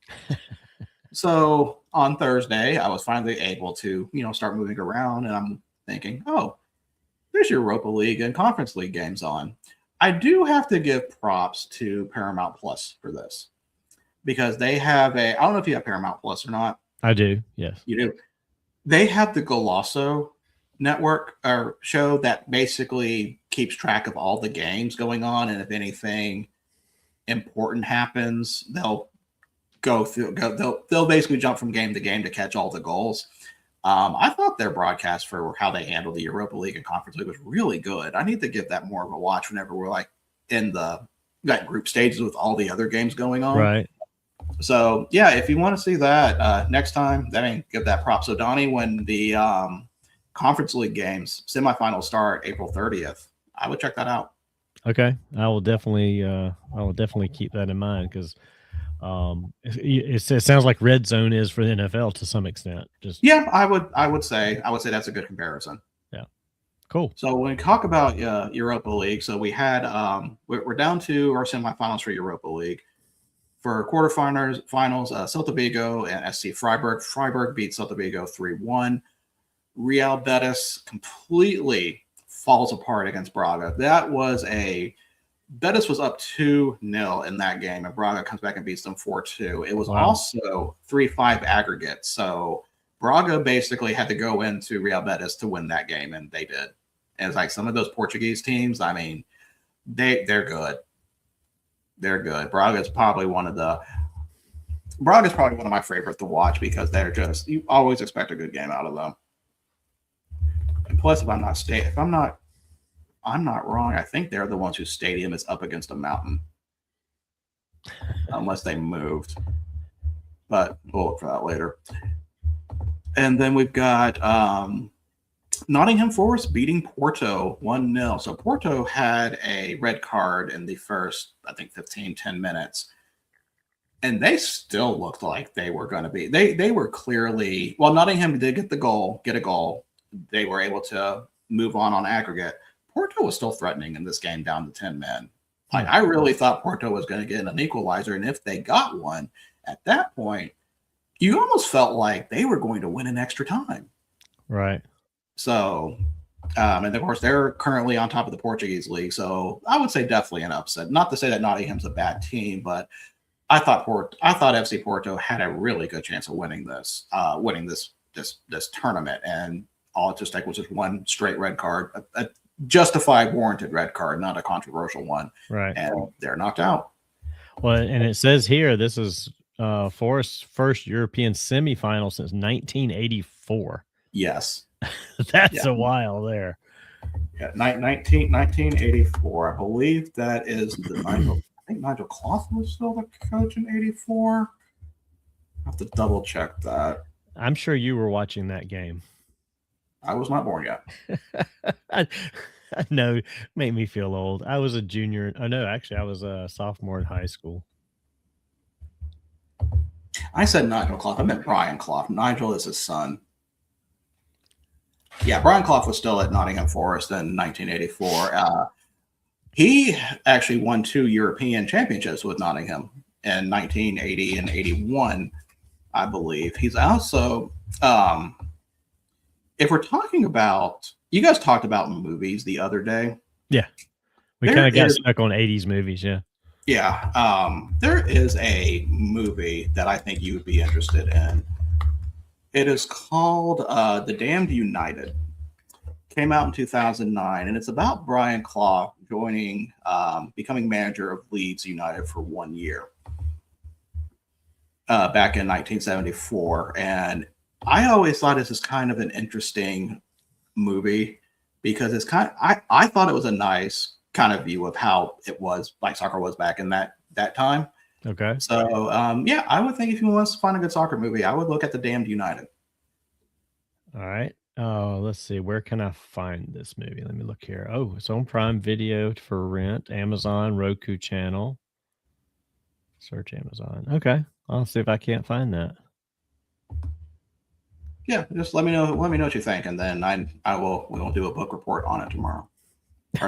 So on Thursday, I was finally able to, start moving around, and I'm thinking, oh, there's Europa League and Conference League games on. I do have to give props to Paramount Plus for this, because they have I don't know if you have Paramount Plus or not. I do. Yes. You do. They have the Golazo network or show that basically keeps track of all the games going on. And if anything important happens, they'll basically jump from game to game to catch all the goals. I thought their broadcast for how they handle the Europa League and Conference League was really good. I need to give that more of a watch whenever we're like in the group stages with all the other games going on. Right. So yeah, if you want to see that next time, give that prop. So Donnie, when the Conference League games semifinals start April 30th, I would check that out. Okay, I will definitely keep that in mind, because it sounds like Red Zone is for the NFL to some extent. I would say that's a good comparison. Yeah, cool. So when we talk about Europa League, so we had we're down to our semifinals for Europa League. For quarterfinals, Celta Vigo and SC Freiburg. Freiburg beat Celta Vigo 3-1. Real Betis completely falls apart against Braga. Betis was up 2-0 in that game, and Braga comes back and beats them 4-2. It was also 3-5 aggregate. So Braga basically had to go into Real Betis to win that game, and they did. And it's like some of those Portuguese teams, they're good. They're good. Braga's probably one of my favorites to watch, because you always expect a good game out of them. And plus, I'm not wrong, I think they're the ones whose stadium is up against a mountain, unless they moved. But we'll look for that later. And then we've got Nottingham Forest beating Porto 1-0. So Porto had a red card in the first, 10 minutes. And they still looked like they were going to be. They were clearly, while Nottingham did get a goal, they were able to move on aggregate. Porto was still threatening in this game down to 10 men. I really thought Porto was going to get an equalizer. And if they got one at that point, you almost felt like they were going to win in extra time. Right. So, and of course, they're currently on top of the Portuguese league. So I would say definitely an upset. Not to say that Nottingham's a bad team, but I thought FC Porto had a really good chance of winning this tournament. And all it just took was just one straight red card, a justified, warranted red card, not a controversial one. Right. And they're knocked out. Well, and it says here, this is Forest's first European semifinal since 1984. Yes. That's a while there. Yeah, 1984. I believe that is the think Nigel Clough was still the coach in '84. I have to double check that. I'm sure you were watching that game. I was not born yet. I know, made me feel old. I was a junior. Oh no, actually, I was a sophomore in high school. I said Nigel Clough. I meant Brian Clough. Nigel is his son. Yeah, Brian Clough was still at Nottingham Forest in 1984. He actually won 2 European championships with Nottingham in 1980 and 81, I believe. He's also, if we're talking about, you guys talked about movies the other day. Yeah. We kind of got stuck on 80s movies. Yeah. Yeah. There is a movie that I think you would be interested in. It is called The Damned United. Came out in 2009, and it's about Brian Clough joining, becoming manager of Leeds United for 1 year back in 1974. And I always thought this is kind of an interesting movie because it's kind of, I thought it was a nice kind of view of how it was, like soccer was back in that time. Okay. So, yeah, I would think if you want to find a good soccer movie, I would look at The Damned United. All right. Let's see. Where can I find this movie? Let me look here. Oh, it's on Prime Video for rent, Amazon, Roku channel. Search Amazon. Okay. I'll see if I can't find that. Yeah, just let me know. Let me know what you think, and then we'll do a book report on it tomorrow.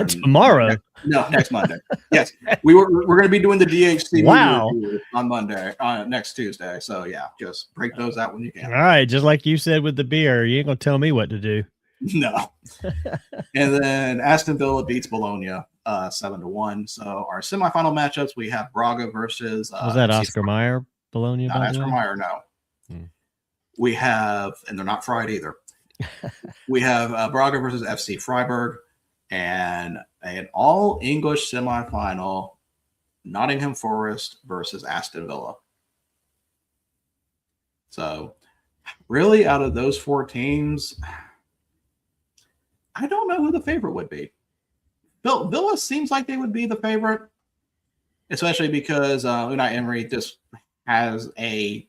Tomorrow? No, next Monday. Yes, we're going to be doing the DHC Wow. on Monday, next Tuesday. So yeah, just break those out when you can. All right, just like you said with the beer, you ain't gonna tell me what to do. No. And then Aston Villa beats Bologna 7-1. So our semifinal matchups, we have Braga versus. Was that Oscar Mayer Bologna? Not Oscar Mayer, no. We have, and they're not fried either. We have Braga versus FC Freiburg. And an all English semifinal, Nottingham Forest versus Aston Villa. So, really, out of those 4 teams, I don't know who the favorite would be. Villa seems like they would be the favorite, especially because Unai Emery just has a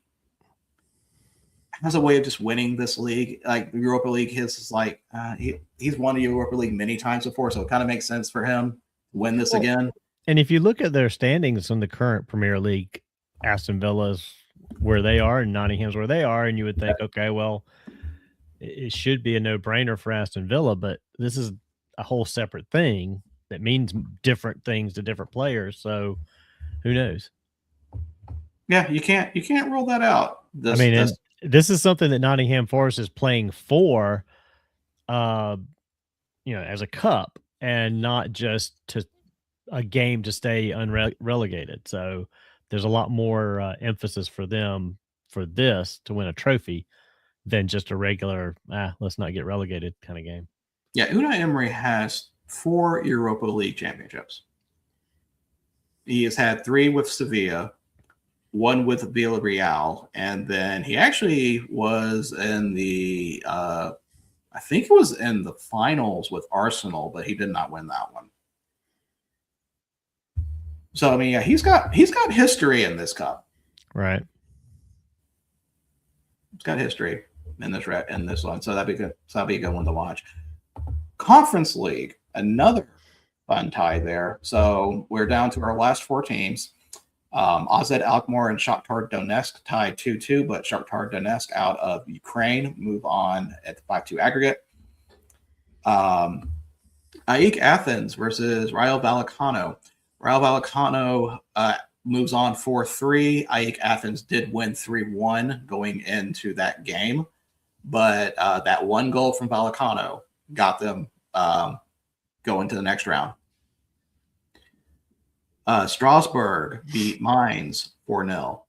way of just winning this league. Like the Europa League, his like he's won the Europa League many times before, so it kind of makes sense for him to win this again. And if you look at their standings in the current Premier League, Aston Villa's where they are and Nottingham's where they are, and you would think, okay, well, it should be a no-brainer for Aston Villa, but this is a whole separate thing that means different things to different players. So who knows? Yeah, you can't rule that out. This is something that Nottingham Forest is playing for, as a cup and not just to a game to stay unrelegated. So there's a lot more emphasis for them for this to win a trophy than just a regular, let's not get relegated kind of game. Yeah, Unai Emery has 4 Europa League championships. He has had 3 with Sevilla, 1 with Villarreal, and then he actually was in the I think it was in the finals with Arsenal, but he did not win that one. So I mean, yeah, he's got history in this cup. Right. He's got history in this one. So that'd be good. So that'd be a good one to watch. Conference League, another fun tie there. So we're down to our last 4 teams. AZ Alkmaar and Shakhtar Donetsk tied 2-2, but Shakhtar Donetsk out of Ukraine move on at the 5-2 aggregate. AEK Athens versus Rayo Vallecano. Rayo Vallecano moves on 4-3. AEK Athens did win 3-1 going into that game, but that 1 goal from Vallecano got them going to the next round. Strasbourg beat Mainz 4-0.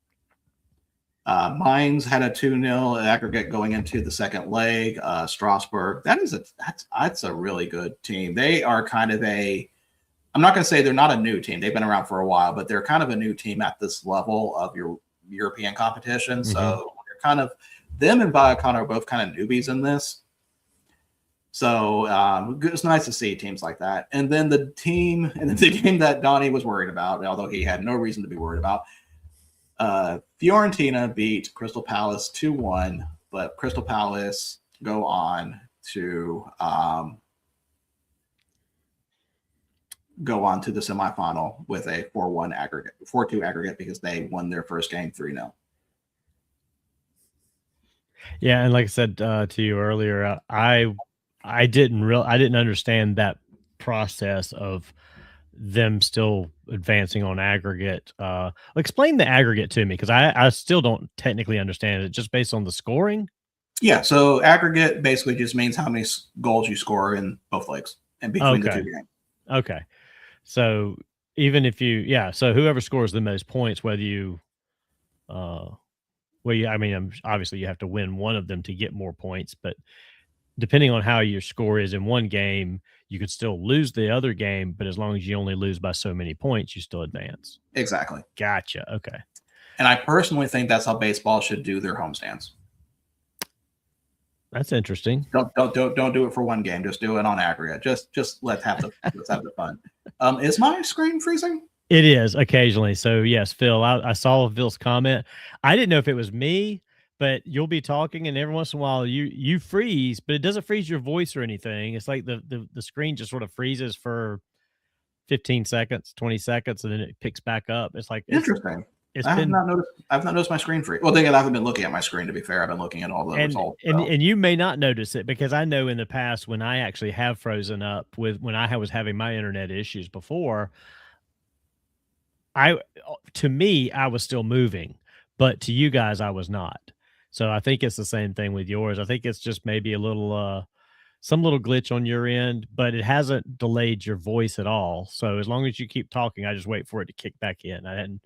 Mainz had a 2-0 aggregate going into the second leg. Strasbourg, that's a really good team. They are kind of I'm not going to say they're not a new team. They've been around for a while, but they're kind of a new team at this level of your European competition. Mm-hmm. So they're kind of, them and Vallecano are both kind of newbies in this. So it's nice to see teams like that. And then the game that Donnie was worried about, although he had no reason to be worried about, Fiorentina beat Crystal Palace 2-1, but Crystal Palace go on to the semifinal with a 4-2 aggregate because they won their first game 3-0. Yeah, and like I said to you earlier, I didn't understand that process of them still advancing on aggregate. Explain the aggregate to me, because I still don't technically understand it, just based on the scoring. Yeah, so aggregate basically just means how many goals you score in both legs and between the two games. Okay. So even if so whoever scores the most points, whether you, obviously you have to win one of them to get more points, but depending on how your score is in one game, you could still lose the other game, but as long as you only lose by so many points, you still advance. Exactly. Gotcha. Okay. And I personally think that's how baseball should do their homestands. That's interesting. Don't do it for one game. Just do it on aggregate. Just let's have the fun. Is my screen freezing? It is occasionally. So yes, Phil, I saw Phil's comment. I didn't know if it was me, but you'll be talking and every once in a while you freeze, but it doesn't freeze your voice or anything. It's like the screen just sort of freezes for 15 seconds, 20 seconds, and then it picks back up. It's like interesting. I've not noticed my screen freeze. Well, I haven't been looking at my screen, to be fair. I've been looking at all the results. And you may not notice it, because I know in the past when I actually have frozen up when I was having my internet issues before, to me, I was still moving, but to you guys, I was not. So I think it's the same thing with yours. I think it's just maybe a little, some little glitch on your end, but it hasn't delayed your voice at all. So as long as you keep talking, I just wait for it to kick back in.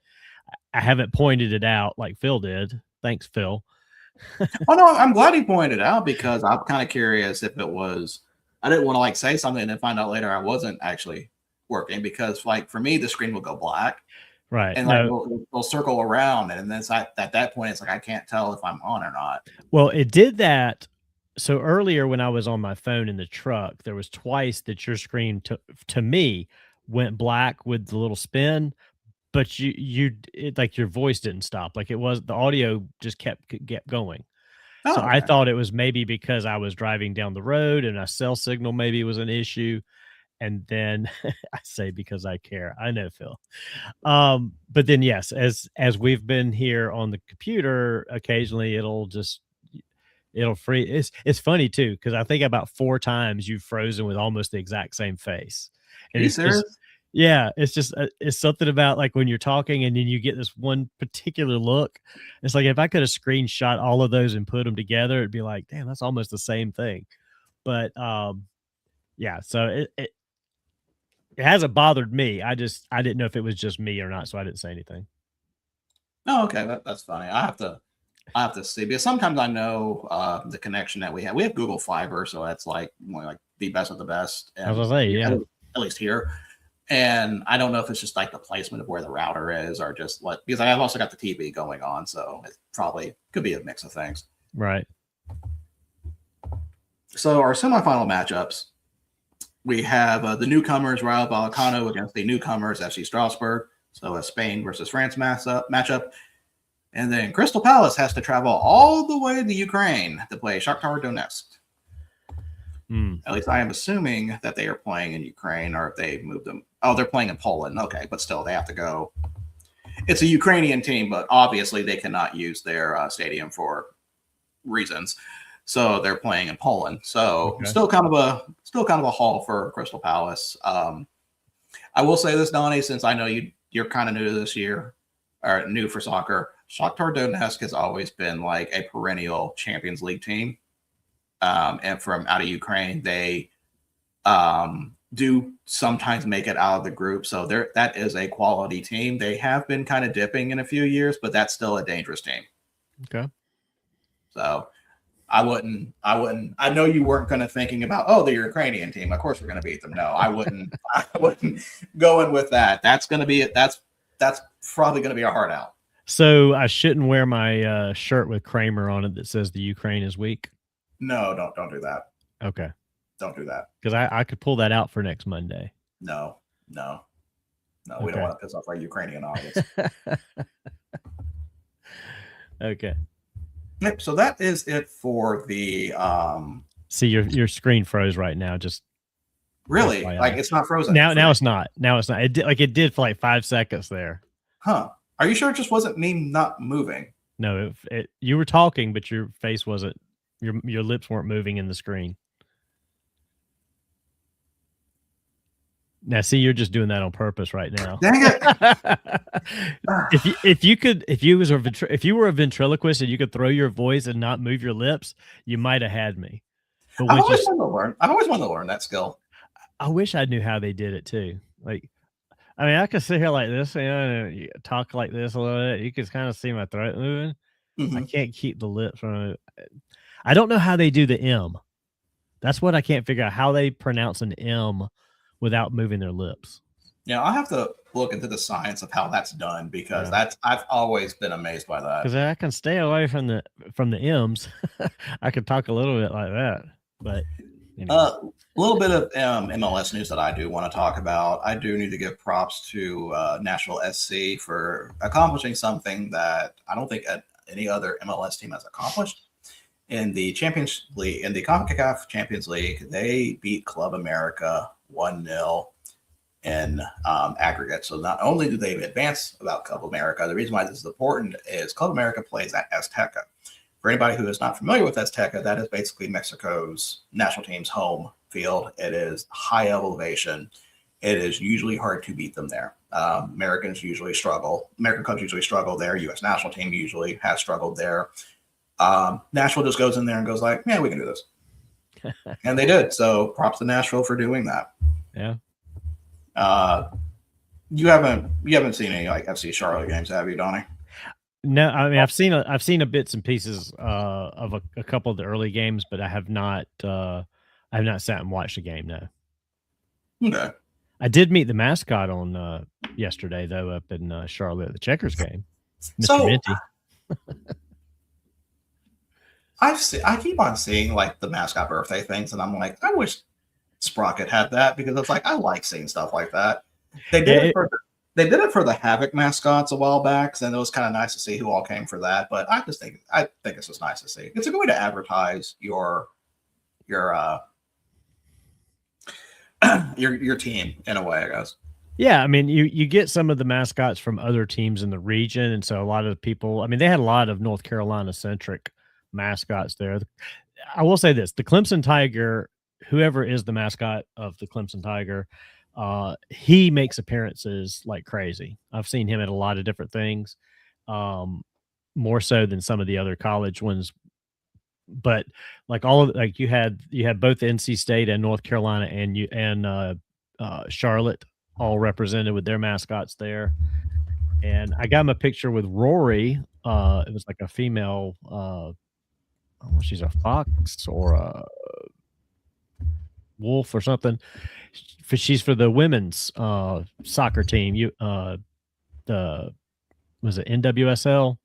I haven't pointed it out like Phil did. Thanks, Phil. Oh no, I'm glad he pointed it out, because I'm kind of curious if it was. I didn't want to say something and then find out later I wasn't actually working, because for me the screen will go black, right? And it'll circle around, and then at that point it's like I can't tell if I'm on or not. Well, it did that. So earlier when I was on my phone in the truck, there was twice that your screen to me went black with the little spin. But your voice didn't stop. Like, it was, the audio just kept going. So okay. I thought it was maybe because I was driving down the road and a cell signal maybe was an issue. And then I say because I care. I know, Phil. But then yes, as we've been here on the computer, occasionally it'll freeze. It's funny too, because I think about 4 times you've frozen with almost the exact same face. And Are you serious? Yeah, it's just it's something about like when you're talking and then you get this one particular look. It's like if I could have screenshot all of those and put them together, it'd be like, damn, that's almost the same thing. But yeah, so it hasn't bothered me. I didn't know if it was just me or not, so I didn't say anything. Oh, okay, that's funny. I have to see, because sometimes I know the connection that we have. We have Google Fiber, so that's like the best of the best. And I was gonna say, yeah, at least here. And I don't know if it's just like the placement of where the router is, or just because I've also got the TV going on, so it probably could be a mix of things. Right. So our semifinal matchups, we have the newcomers Rayo Vallecano against the newcomers FC Strasbourg. So a Spain versus France matchup. And then Crystal Palace has to travel all the way to Ukraine to play Shakhtar Donetsk. At least I am assuming that they are playing in Ukraine, or if they moved them. Oh, they're playing in Poland. Okay, but still, they have to go. It's a Ukrainian team, but obviously they cannot use their stadium for reasons, so they're playing in Poland. So okay. still kind of a haul for Crystal Palace. I will say this, Donnie, since I know you're kind of new to this year, or new for soccer. Shakhtar Donetsk has always been like a perennial Champions League team. And from out of Ukraine, they do sometimes make it out of the group. So that is a quality team. They have been kind of dipping in a few years, but that's still a dangerous team. Okay. So I know you weren't going to thinking about, the Ukrainian team, of course we're going to beat them. No, I wouldn't go in with that. That's going to be it. That's probably going to be a hard out. So I shouldn't wear my shirt with Kramer on it that says the Ukraine is weak. No, don't do that. Okay. Don't do that. Because I could pull that out for next Monday. No. We Okay. don't want to piss off our Ukrainian audience. Okay. Yep, so that is it for the See, your screen froze right now. Just really FYI. like it's not frozen. now it's not. Now it's not. It did for like 5 seconds there. Huh. Are you sure it just wasn't me not moving? No, you were talking, but your face wasn't. Your lips weren't moving in the screen. Now, see, you're just doing that on purpose right now. Dang it. if you were a ventriloquist and you could throw your voice and not move your lips, you might have had me. But I've always wanted to learn that skill. I wish I knew how they did it too. Like, I mean, I could sit here like this, and you talk like this a little bit. You can kind of see my throat moving. Mhm. I can't keep the lips from. I don't know how they do the M. That's what I can't figure out, how they pronounce an M without moving their lips. Yeah, I'll have to look into the science of how that's done because Yeah. I've always been amazed by that. Because I can stay away from the M's. I could talk a little bit like that, but anyway. A little bit of MLS news that I do want to talk about. I do need to give props to Nashville SC for accomplishing something that I don't think any other MLS team has accomplished. In the Champions League, in the CONCACAF Champions League, they beat Club America 1-0 in aggregate. So not only do they advance about Club America, the reason why this is important is Club America plays at Azteca. For anybody who is not familiar with Azteca, that is basically Mexico's national team's home field. It is high elevation. It is usually hard to beat them there. American countries usually struggle there. U.S. national team usually has struggled there. Nashville just goes in there and goes like, yeah, we can do this. And they did. So props to Nashville for doing that. Yeah. You haven't seen any like FC Charlotte games, have you, Donnie? No, I mean I've seen a bits and pieces of a couple of the early games, but I have not sat and watched a game. No. Okay. I did meet the mascot on yesterday though up in Charlotte at the Checkers game, Mr. So, Minty. I keep on seeing like the mascot birthday things, and I'm like, I wish Sprocket had that because it's like I like seeing stuff like that. They did it for the Havoc mascots a while back, and it was kind of nice to see who all came for that. But I think it's just nice to see. It's a good way to advertise your team in a way, I guess. Yeah, I mean, you get some of the mascots from other teams in the region, and so a lot of people. I mean, they had a lot of North Carolina centric mascots there. I will say this: the Clemson Tiger, whoever is the mascot of the Clemson Tiger, he makes appearances like crazy. I've seen him at a lot of different things, more so than some of the other college ones. But like you had both NC State and North Carolina and Charlotte all represented with their mascots there. And I got him a picture with Rory. It was like a female. She's a fox or a wolf or something. She's for the women's soccer team. Was it NWSL?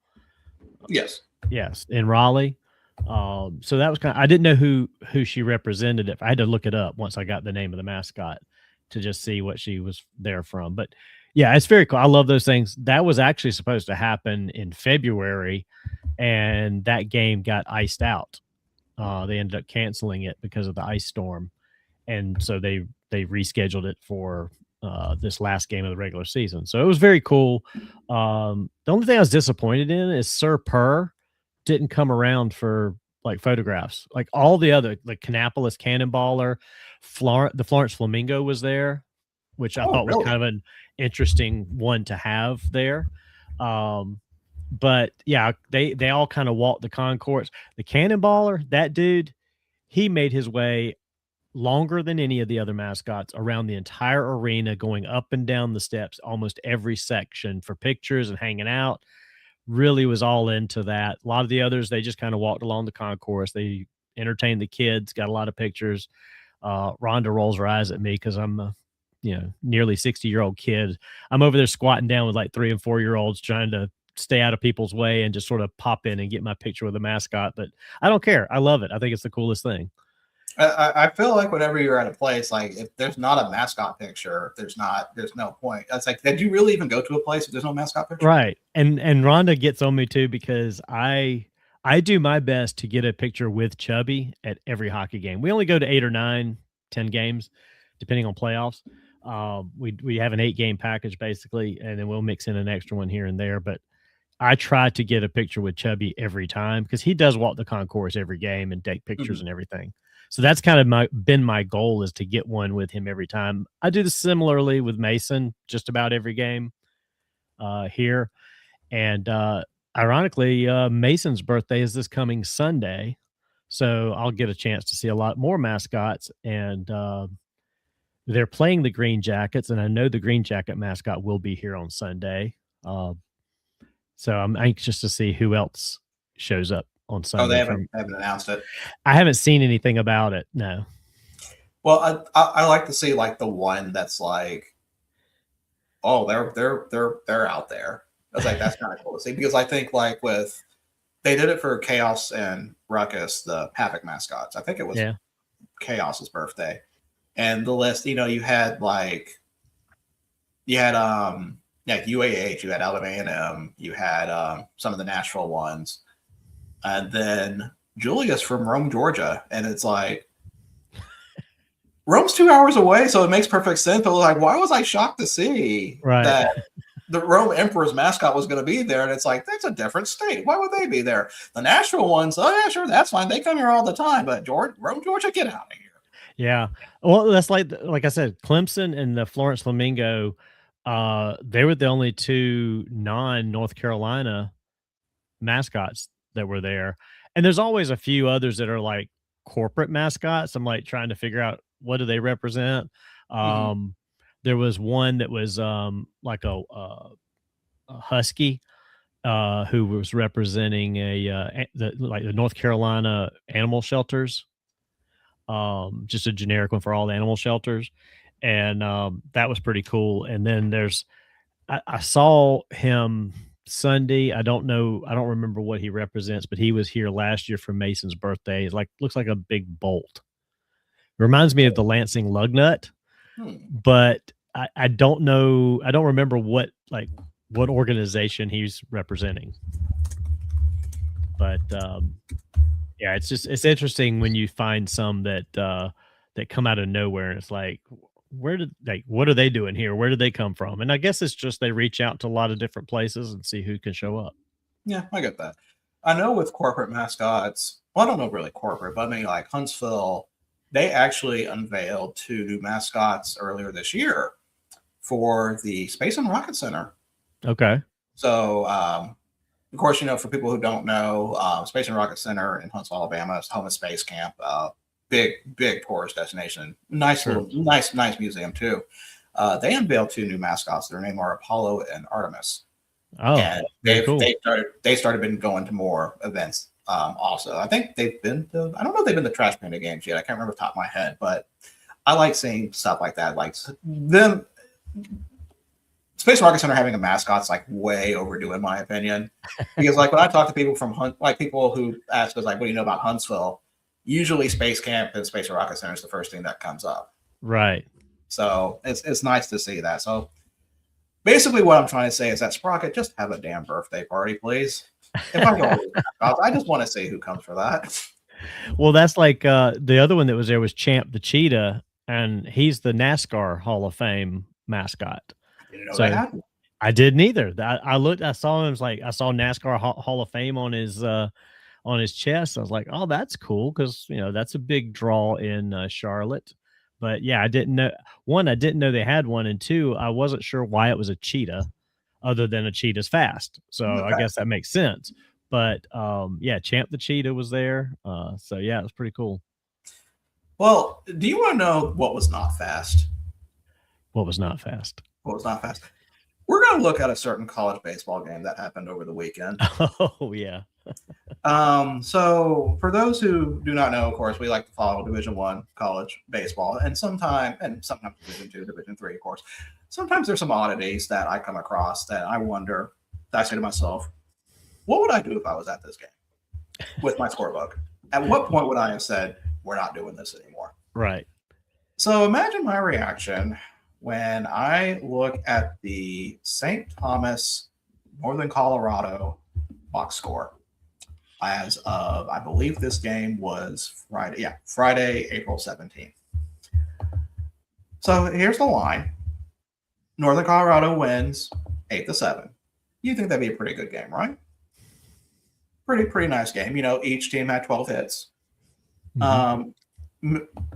Yes. Yes, in Raleigh. So that was I didn't know who she represented. I had to look it up once I got the name of the mascot to just see what she was there from. But yeah, it's very cool. I love those things. That was actually supposed to happen in February, and that game got iced out. They ended up canceling it because of the ice storm, and so they rescheduled it for this last game of the regular season. So it was very cool. The only thing I was disappointed in is Sir Purr didn't come around for like photographs. Like all the other, like Kannapolis Cannonballer, the Florence Flamingo was there, which I thought was kind of an interesting one to have there. But yeah, they all kind of walked the concourse. The Cannonballer, that dude, he made his way longer than any of the other mascots around the entire arena, going up and down the steps, almost every section for pictures and hanging out. Really was all into that. A lot of the others, they just kind of walked along the concourse. They entertained the kids, got a lot of pictures. Rhonda rolls her eyes at me because I'm a nearly 60-year-old kid. I'm over there squatting down with like 3 and 4-year-olds trying to stay out of people's way and just sort of pop in and get my picture with the mascot. But I don't care. I love it. I think it's the coolest thing. I feel like whenever you're at a place, like if there's not a mascot picture, there's no point. It's like, did you really even go to a place if there's no mascot picture? Right. And Rhonda gets on me too because I do my best to get a picture with Chubby at every hockey game. We only go to 8 or 9, 10 games, depending on playoffs. We have an 8-game package basically, and then we'll mix in an extra one here and there. But I try to get a picture with Chubby every time because he does walk the concourse every game and take pictures and everything. So that's kind of been my goal, is to get one with him every time. I do this similarly with Mason, just about every game here. And ironically, Mason's birthday is this coming Sunday. So I'll get a chance to see a lot more mascots. And they're playing the Green Jackets. And I know the Green Jacket mascot will be here on Sunday. So I'm anxious to see who else shows up on Sunday. Oh, they haven't announced it. I haven't seen anything about it. No. Well, I like to see like the one that's like, oh, they're out there. I was like, that's kind of cool to see, because I think like they did it for Chaos and Ruckus, the Havoc mascots. I think it was Chaos's birthday, and the list. You had UAH, you had Alabama A&M, you had some of the Nashville ones. And then Julius from Rome, Georgia. And it's like, Rome's 2 hours away, so it makes perfect sense. But like, why was I shocked to see that the Rome Emperor's mascot was going to be there? And it's like, that's a different state. Why would they be there? The Nashville ones, oh yeah, sure, that's fine. They come here all the time. But Rome, Georgia, get out of here. Yeah. Well, that's like I said, Clemson and the Florence Flamingo, they were the only 2 non-North Carolina mascots that were there. And there's always a few others that are like corporate mascots. I'm like trying to figure out, what do they represent? There was one that was like a husky who was representing the North Carolina animal shelters, just a generic one for all the animal shelters. And that was pretty cool. And then I saw him Sunday. I don't remember what he represents, but he was here last year for Mason's birthday. Looks like a big bolt. Reminds me of the Lansing Lugnut, but I don't know. I don't remember what organization he's representing. But yeah, it's interesting when you find some that come out of nowhere, and it's like, what are they doing here? Where did they come from? And I guess it's just they reach out to a lot of different places and see who can show up. Yeah, I get that. I know with corporate mascots, well, I don't know really corporate, but I mean like Huntsville, they actually unveiled 2 new mascots earlier this year for the Space and Rocket Center. Okay. So, of course, for people who don't know, Space and Rocket Center in Huntsville, Alabama is home of Space Camp. Big tourist destination. Nice museum too. They unveiled 2 new mascots. Their name are Apollo and Artemis. Oh, and they started been going to more events. Also, I think they've been to, I don't know if they've been to Trash Panda games yet. I can't remember the top of my head, but I like seeing stuff like that. Like them, Space Rocket Center having a mascot's like way overdue in my opinion. Because like when I talk to people from people who ask us like, what do you know about Huntsville? Usually Space Camp and Space Rocket Center is the first thing that comes up. Right. So it's nice to see that. So basically what I'm trying to say is that Sprocket, just have a damn birthday party, please. If I go, I just want to see who comes for that. Well, that's like the other one that was there was Champ the Cheetah, and he's the NASCAR Hall of Fame mascot. I didn't either. I saw him. It was like I saw NASCAR Hall of Fame on his chest. I was like, oh, that's cool, because that's a big draw in Charlotte. But yeah, I didn't know. 1, I didn't know they had one, and 2, I wasn't sure why it was a cheetah, other than a cheetah's fast. So okay. I guess that makes sense. But yeah, Champ the Cheetah was there. So yeah, it was pretty cool. Well, do you want to know what was not fast? What was not fast? What was not fast? We're going to look at a certain college baseball game that happened over the weekend. Oh, yeah. So for those who do not know, of course, we like to follow Division I college baseball, and sometimes Division II, Division III, of course. Sometimes there's some oddities that I come across that I wonder, that I say to myself, what would I do if I was at this game with my scorebook? At what point would I have said, we're not doing this anymore? Right. So imagine my reaction when I look at the St. Thomas, Northern Colorado box score as of, I believe this game was Friday. Yeah, Friday, April 17th. So here's the line. Northern Colorado wins 8-7. You think that'd be a pretty good game, right? Pretty nice game. You know, each team had 12 hits.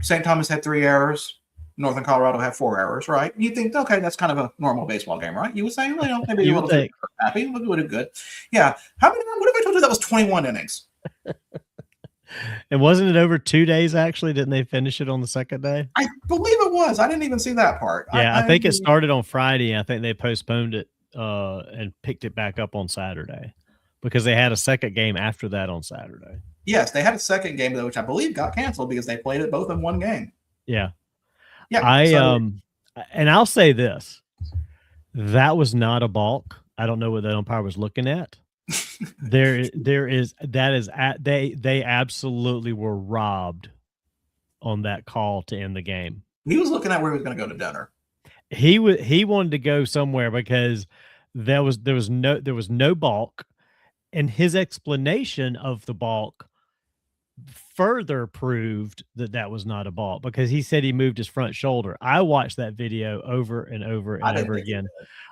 St. Thomas had 3 errors. Northern Colorado had 4 errors, right? You think, okay, that's kind of a normal baseball game, right? You would say, well, you know, maybe You a would little bit think. happy, a little bit good. Yeah. What if I told you that was 21 innings? And wasn't it over 2 days, actually? Didn't they finish it on the second day? I believe it was. I didn't even see that part. Yeah, I think it started on Friday. I think they postponed it and picked it back up on Saturday because they had a second game after that on Saturday. Yes, they had a second game, though, which I believe got canceled because they played it both in one game. Yeah. Yeah. And I'll say this. That was not a balk. I don't know what the umpire was looking at. They absolutely were robbed on that call to end the game. He was looking at where he was going to go to dinner. He wanted to go somewhere because there was no balk, and his explanation of the balk further proved that was not a balk because he said he moved his front shoulder. I watched that video over and over and over again.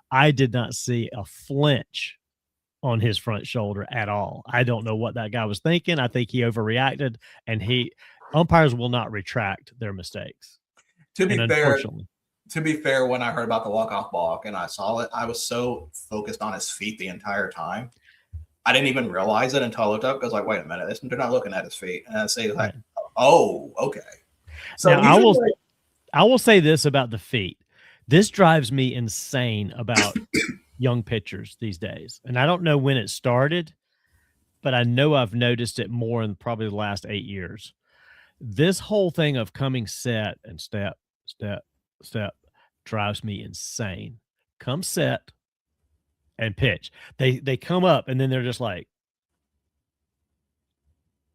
I did not see a flinch on his front shoulder at all. I don't know what that guy was thinking. I think he overreacted, and umpires will not retract their mistakes. To be fair, when I heard about the walk-off balk and I saw it, I was so focused on his feet the entire time. I didn't even realize it until I looked up. I was like, wait a minute, they're not looking at his feet. And I say like, oh, okay. So now, I will say this about the feet. This drives me insane about young pitchers these days. And I don't know when it started, but I know I've noticed it more in probably the last 8 years. This whole thing of coming set and step, step, step drives me insane. Come set and pitch. They come up and then they're just like,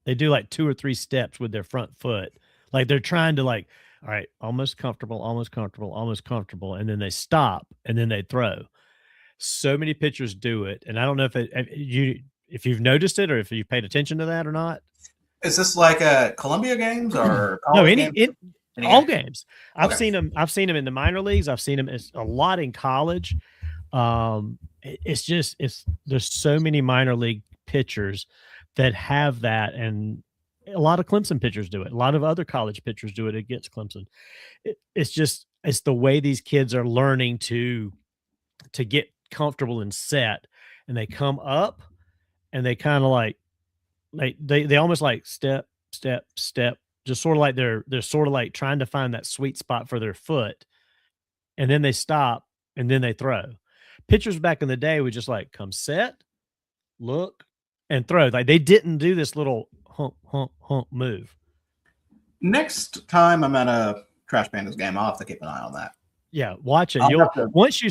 they do like 2 or 3 steps with their front foot. Like they're trying to like, all right, almost comfortable. And then they stop and then they throw. So many pitchers do it. And I don't know if you've noticed it or if you've paid attention to that or not. Is this like Columbia games or no? All games. I've Okay. seen them. I've seen them in the minor leagues. I've seen them a lot in college. There's so many minor league pitchers that have that, and a lot of Clemson pitchers do it. A lot of other college pitchers do it against Clemson. It's the way these kids are learning to get comfortable and set, and they come up and they kind of like they almost like step, just sort of like they're sort of like trying to find that sweet spot for their foot, and then they stop and then they throw. Pitchers back in the day would just like come set, look, and throw. Like they didn't do this little hump move. Next time I'm at a Trash Pandas game, I'll have to keep an eye on that. Yeah, watch it. Once you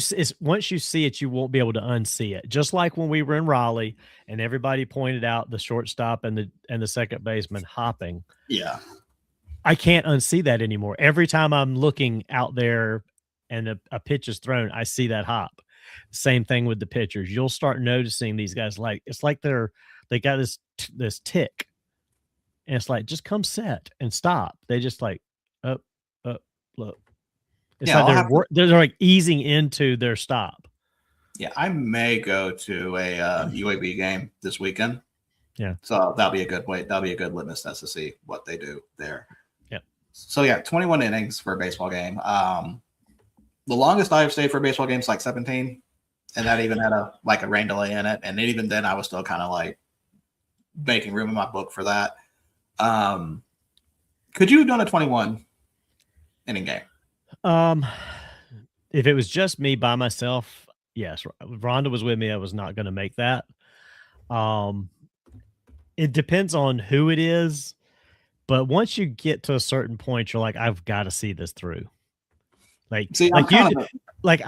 see it, you won't be able to unsee it. Just like when we were in Raleigh and everybody pointed out the shortstop and the second baseman hopping. Yeah. I can't unsee that anymore. Every time I'm looking out there and a pitch is thrown, I see that hop. Same thing with the pitchers. You'll start noticing these guys it's like they got this tick, and it's like just come set and stop. They just like up, look. It's like they're like easing into their stop. Yeah, I may go to a UAB game this weekend. Yeah, so that'll be a good way. That'll be a good litmus test to see what they do there. Yeah. So yeah, 21 innings for a baseball game. The longest I've stayed for a baseball game is like 17, and that even had a rain delay in it. And even then, I was still kind of like making room in my book for that. Could you have done a 21 inning game? If it was just me by myself, yes. If Rhonda was with me, I was not going to make that. It depends on who it is, but once you get to a certain point, you're like, I've got to see this through. I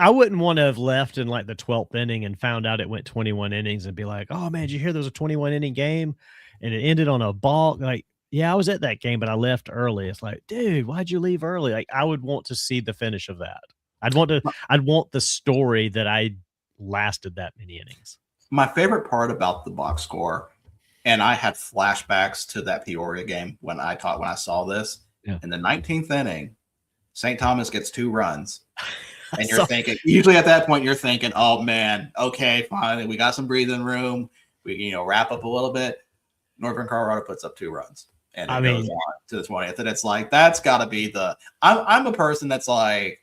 wouldn't want to have left in like the 12th inning and found out it went 21 innings and be like, oh man, did you hear there was a 21 inning game and it ended on a balk? Like, Yeah, I was at that game, but I left early. It's like, dude, why'd you leave early? Like, I would want to see the finish of that. I'd want the story that I lasted that many innings. My favorite part about the box score, and I had flashbacks to that Peoria game when I saw this. Yeah. In the 19th inning, St. Thomas gets 2 runs. And you're So- thinking, usually at that point, you're thinking, oh man, okay, finally, we got some breathing room. We can, wrap up a little bit. Northern Colorado puts up 2 runs. And it goes on to the 20th. And it's like, that's got to be I'm a person that's like,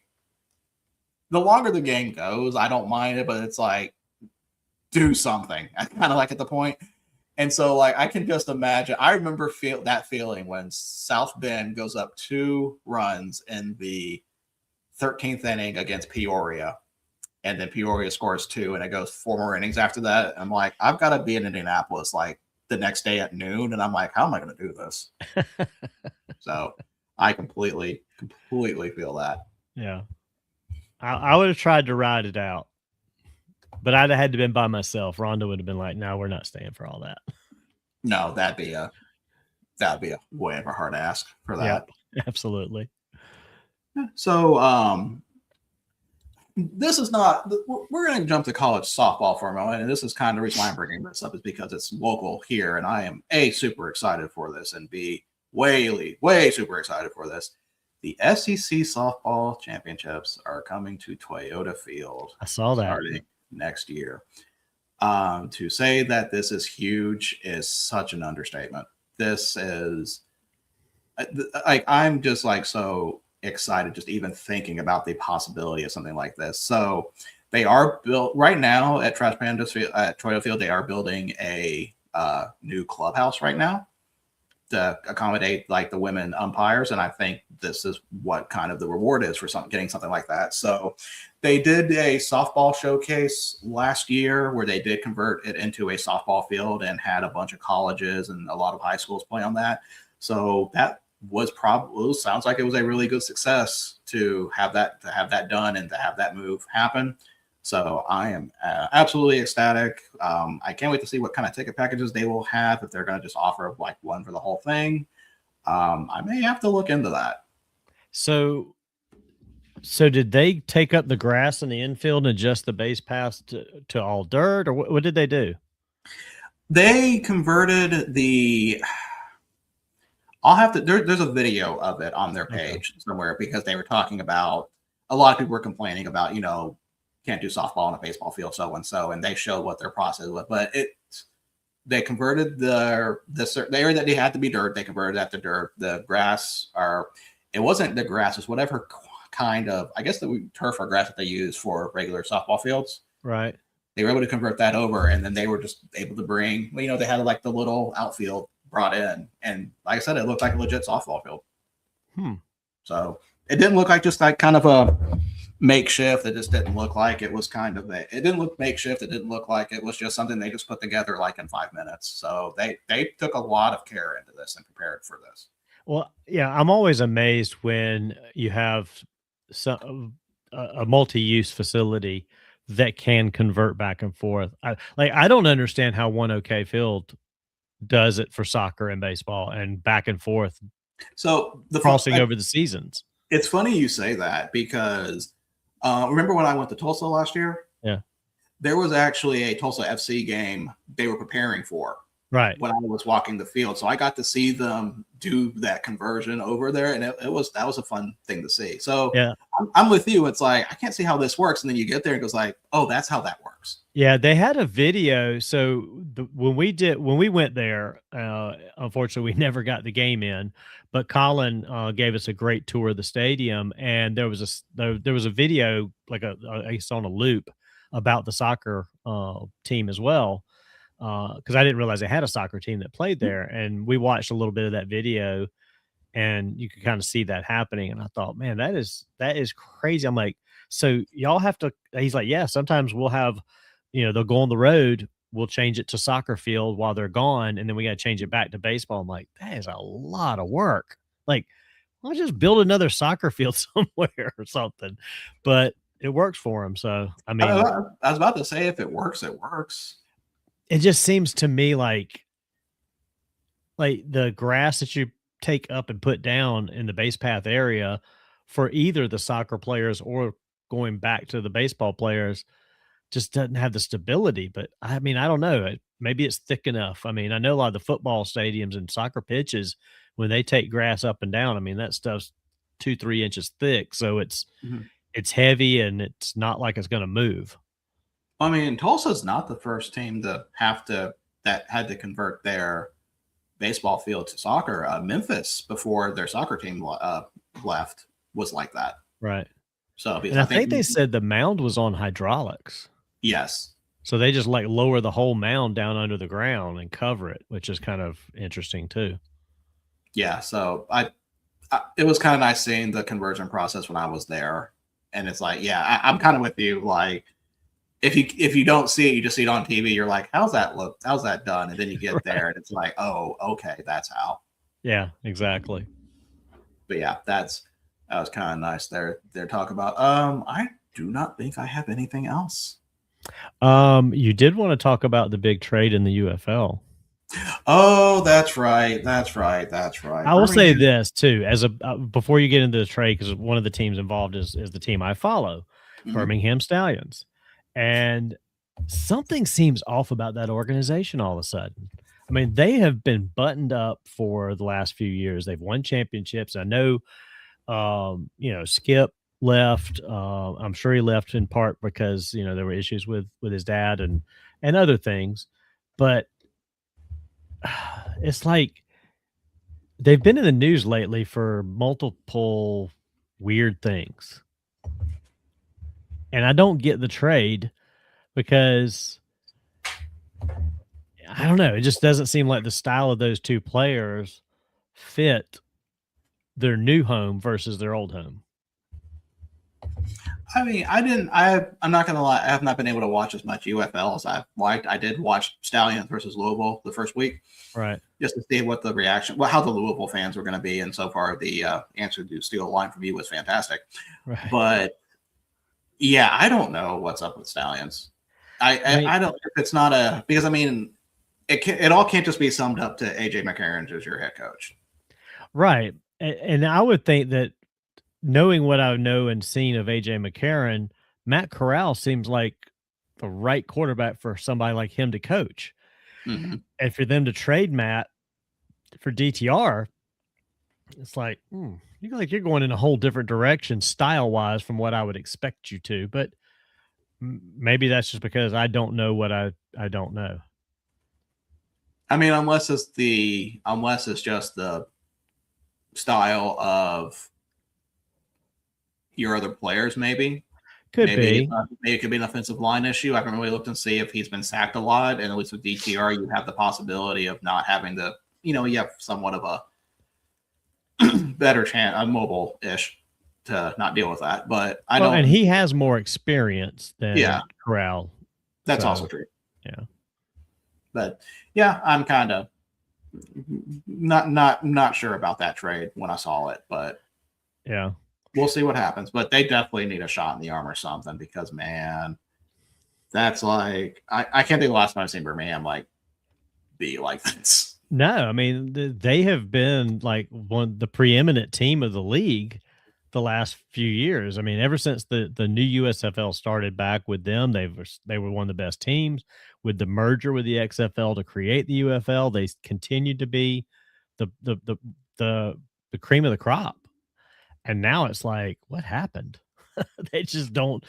the longer the game goes, I don't mind it, but it's like, do something. I kind of like at the point. And so, like, I can just imagine. I remember that feeling when South Bend goes up 2 runs in the 13th inning against Peoria, and then Peoria scores 2, and it goes 4 more innings after that. I'm like, I've got to be in Indianapolis like the next day at noon, and I'm like, how am I going to do this? So I completely feel that. Yeah. I would have tried to ride it out, but I'd have had to been by myself. Rhonda would have been like, no, we're not staying for all that. No, that'd be a way of a hard ask for that. Yep, absolutely. So this is not, we're going to jump to college softball for a moment, and this is kind of the reason why I'm bringing this up is because it's local here, and I am A, super excited for this, and B, way super excited for this. The SEC softball championships are coming to Toyota Field. I saw that. Starting next year. To say that this is huge is such an understatement. This is like, I'm just like so excited just even thinking about the possibility of something like this. So they are built right now at Trash Pandas at Toyota Field. They are building a new clubhouse right now to accommodate like the women umpires, and I think this is what kind of the reward is for getting something like that. So they did a softball showcase last year where they did convert it into a softball field and had a bunch of colleges and a lot of high schools play on that. So that was probably, sounds like it was a really good success to have that done and to have that move happen. So I am absolutely ecstatic. I can't wait to see what kind of ticket packages they will have, if they're going to just offer like one for the whole thing. I may have to look into that. So did they take up the grass in the infield and adjust the base paths to all dirt, or what did they do? They converted there's a video of it on their page somewhere, because they were talking about, a lot of people were complaining about, can't do softball on a baseball field, so and they showed what their process was. But they converted the area that they had to be dirt. They converted that to dirt. The grass it wasn't the grass, it's whatever kind of, I guess, the turf or grass that they use for regular softball fields. Right. They were able to convert that over, and then they were just able to bring, they had like the little outfield brought in, and like I said, it looked like a legit softball field. So it didn't look like just like kind of a makeshift. It just didn't look like it was kind of it didn't look makeshift. It didn't look like it was just something they just put together like in 5 minutes. So they took a lot of care into this and prepared for this. Well, yeah, I'm always amazed when you have a multi-use facility that can convert back and forth. I don't understand how One OK Field does it for soccer and baseball and back and forth. So crossing over the seasons. It's funny you say that, because remember when I went to Tulsa last year? Yeah. There was actually a Tulsa FC game they were preparing for. Right. When I was walking the field. So I got to see them do that conversion over there. And that was a fun thing to see. So yeah, I'm with you. It's like, I can't see how this works. And then you get there and it goes like, oh, that's how that works. Yeah. They had a video. So when we went there, unfortunately we never got the game in, but Colin gave us a great tour of the stadium. And there was a video, like I saw on a loop, about the soccer team as well. Because I didn't realize they had a soccer team that played there, and we watched a little bit of that video, and you could kind of see that happening. And I thought, man, that is crazy. I'm like, so y'all have to. He's like, yeah, sometimes we'll have, they'll go on the road, we'll change it to soccer field while they're gone, and then we got to change it back to baseball. I'm like, that is a lot of work. Like, I'll just build another soccer field somewhere or something, but it works for them. So I mean, I was about to say, if it works, it works. It just seems to me like like the grass that you take up and put down in the base path area for either the soccer players or going back to the baseball players just doesn't have the stability. But I mean, I don't know. Maybe it's thick enough. I mean, I know a lot of the football stadiums and soccer pitches, when they take grass up and down, I mean, that stuff's 2, 3 inches thick. So Mhm. it's heavy and it's not like it's going to move. I mean, Tulsa's not the first team that had to convert their baseball field to soccer. Memphis, before their soccer team left, was like that. Right. So because And I think they said the mound was on hydraulics. yes, So they just like lower the whole mound down under the ground and cover it, which is kind of interesting too. yeah. So it was kind of nice seeing the conversion process when I was there, and it's like, yeah, I'm kind of with you. Like, if you don't see it, you just see it on TV. You're like, how's that look? How's that done? And then you get there, and it's like, oh, okay, that's how. Yeah, exactly. But yeah, that was kind of nice. They're talking about. I do not think I have anything else. You did want to talk about the big trade in the UFL. Oh, that's right. I will say this too, as a before you get into the trade, because one of the teams involved is the team I follow, Birmingham Stallions, and something seems off about that organization all of a sudden. I mean, they have been buttoned up for the last few years. They've won championships. I know, Skip left. I'm sure he left in part because there were issues with his dad and other things, but it's like they've been in the news lately for multiple weird things. And I don't get the trade because I don't know. It just doesn't seem like the style of those two players fit their new home versus their old home. I mean, I'm not gonna lie. I have not been able to watch as much UFL as I've liked. I did watch Stallions versus Louisville the first week, right? Just to see what the reaction, how the Louisville fans were going to be. And so far, the answer to steal a line from you was fantastic. Right. But yeah, I don't know what's up with Stallions. I don't. If it's not because I mean, it all can't just be summed up to AJ McCarron as your head coach, right? And I would think that, knowing what I know and seen of AJ McCarron, Matt Corral seems like the right quarterback for somebody like him to coach. Mm-hmm. And for them to trade Matt for DTR, it's like, you're going in a whole different direction style wise from what I would expect you to. But maybe that's just because I don't know what I don't know. I mean, unless it's just the style of your other players, maybe be. Maybe it could be an offensive line issue. I haven't really looked and see if he's been sacked a lot, and at least with DTR, you have the possibility of not having to. You have somewhat of a better chance, a mobile-ish, to not deal with that. But I don't. And he has more experience than Corral. That's also true. Yeah. But yeah, I'm kind of not sure about that trade when I saw it, but yeah. We'll see what happens, but they definitely need a shot in the arm or something because, man, that's like I can't think of the last time I've seen Birmingham be like this. No, I mean they have been like the preeminent team of the league the last few years. I mean, ever since the new USFL started back with them, they were one of the best teams. With the merger with the XFL to create the UFL, they continued to be the cream of the crop. And now it's like, what happened? They just don't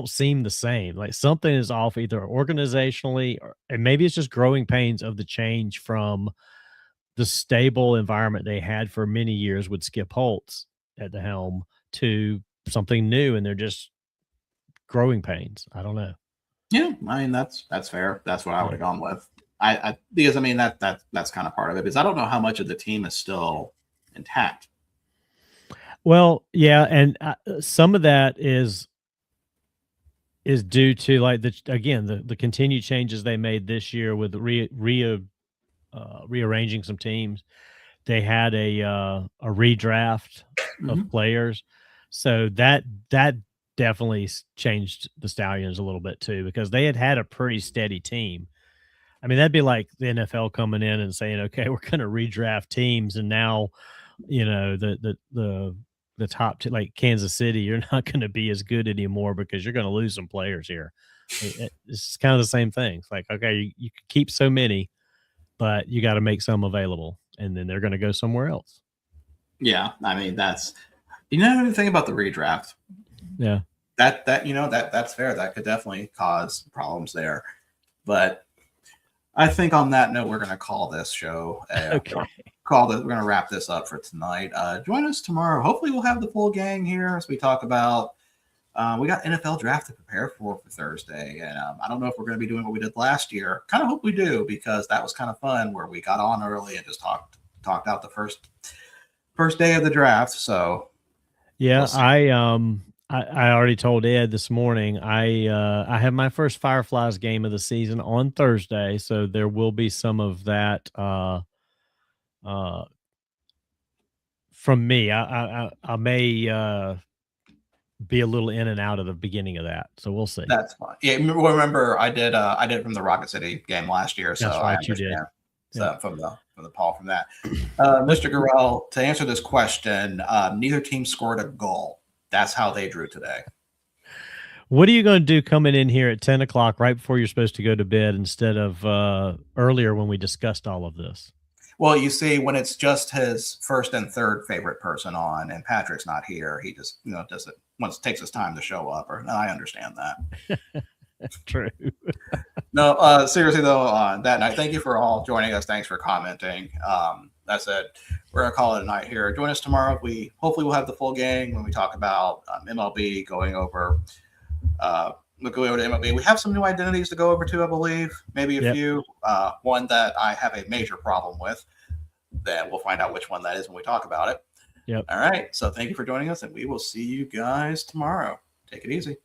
seem the same. Like something is off either organizationally and maybe it's just growing pains of the change from the stable environment they had for many years with Skip Holtz at the helm to something new. And they're just growing pains. I don't know. Yeah. I mean, that's fair. That's what I would have gone with. Because I mean, that's kind of part of it because I don't know how much of the team is still intact. Well, yeah, and some of that is due to like the continued changes they made this year with rearranging some teams. They had a redraft of players, so that definitely changed the Stallions a little bit too because they had a pretty steady team. I mean, that'd be like the NFL coming in and saying, "Okay, we're going to redraft teams," and now, the top like Kansas City, you're not going to be as good anymore because you're going to lose some players here. It's kind of the same thing. It's like, okay, you can keep so many, but you got to make some available, and then they're going to go somewhere else. Yeah, I mean that's anything about the redraft. Yeah, that's fair. That could definitely cause problems there. But I think on that note, we're going to call this show. okay. We're going to wrap this up for tonight. Join us tomorrow. Hopefully, we'll have the full gang here as we talk about. We got NFL draft to prepare for Thursday, and I don't know if we're going to be doing what we did last year. Kind of hope we do because that was kind of fun where we got on early and just talked out the first day of the draft. So yeah, we'll I already told Ed this morning. I have my first Fireflies game of the season on Thursday, so there will be some of that from me. I may be a little in and out of the beginning of that, so we'll see. That's fine. Yeah, remember I did it from the Rocket City game last year, so That's right, I you did. So Yeah. from the Paul from that, Mr. Gurrell, to answer this question, neither team scored a goal. That's how they drew today. What are you going to do coming in here at 10 o'clock right before you're supposed to go to bed instead of earlier when we discussed all of this? Well, you see, when it's just his first and third favorite person on, and Patrick's not here, he just takes his time to show up. Or no, I understand that. True. No, seriously though, on that night, thank you for all joining us. Thanks for commenting. That said, we're gonna call it a night here. Join us tomorrow. Hopefully we'll have the full gang when we talk about MLB, going over MLB. We have some new identities to go over too, I believe. Maybe a few. One that I have a major problem with. Then we'll find out which one that is when we talk about it. Yep. All right. So thank you for joining us, and we will see you guys tomorrow. Take it easy.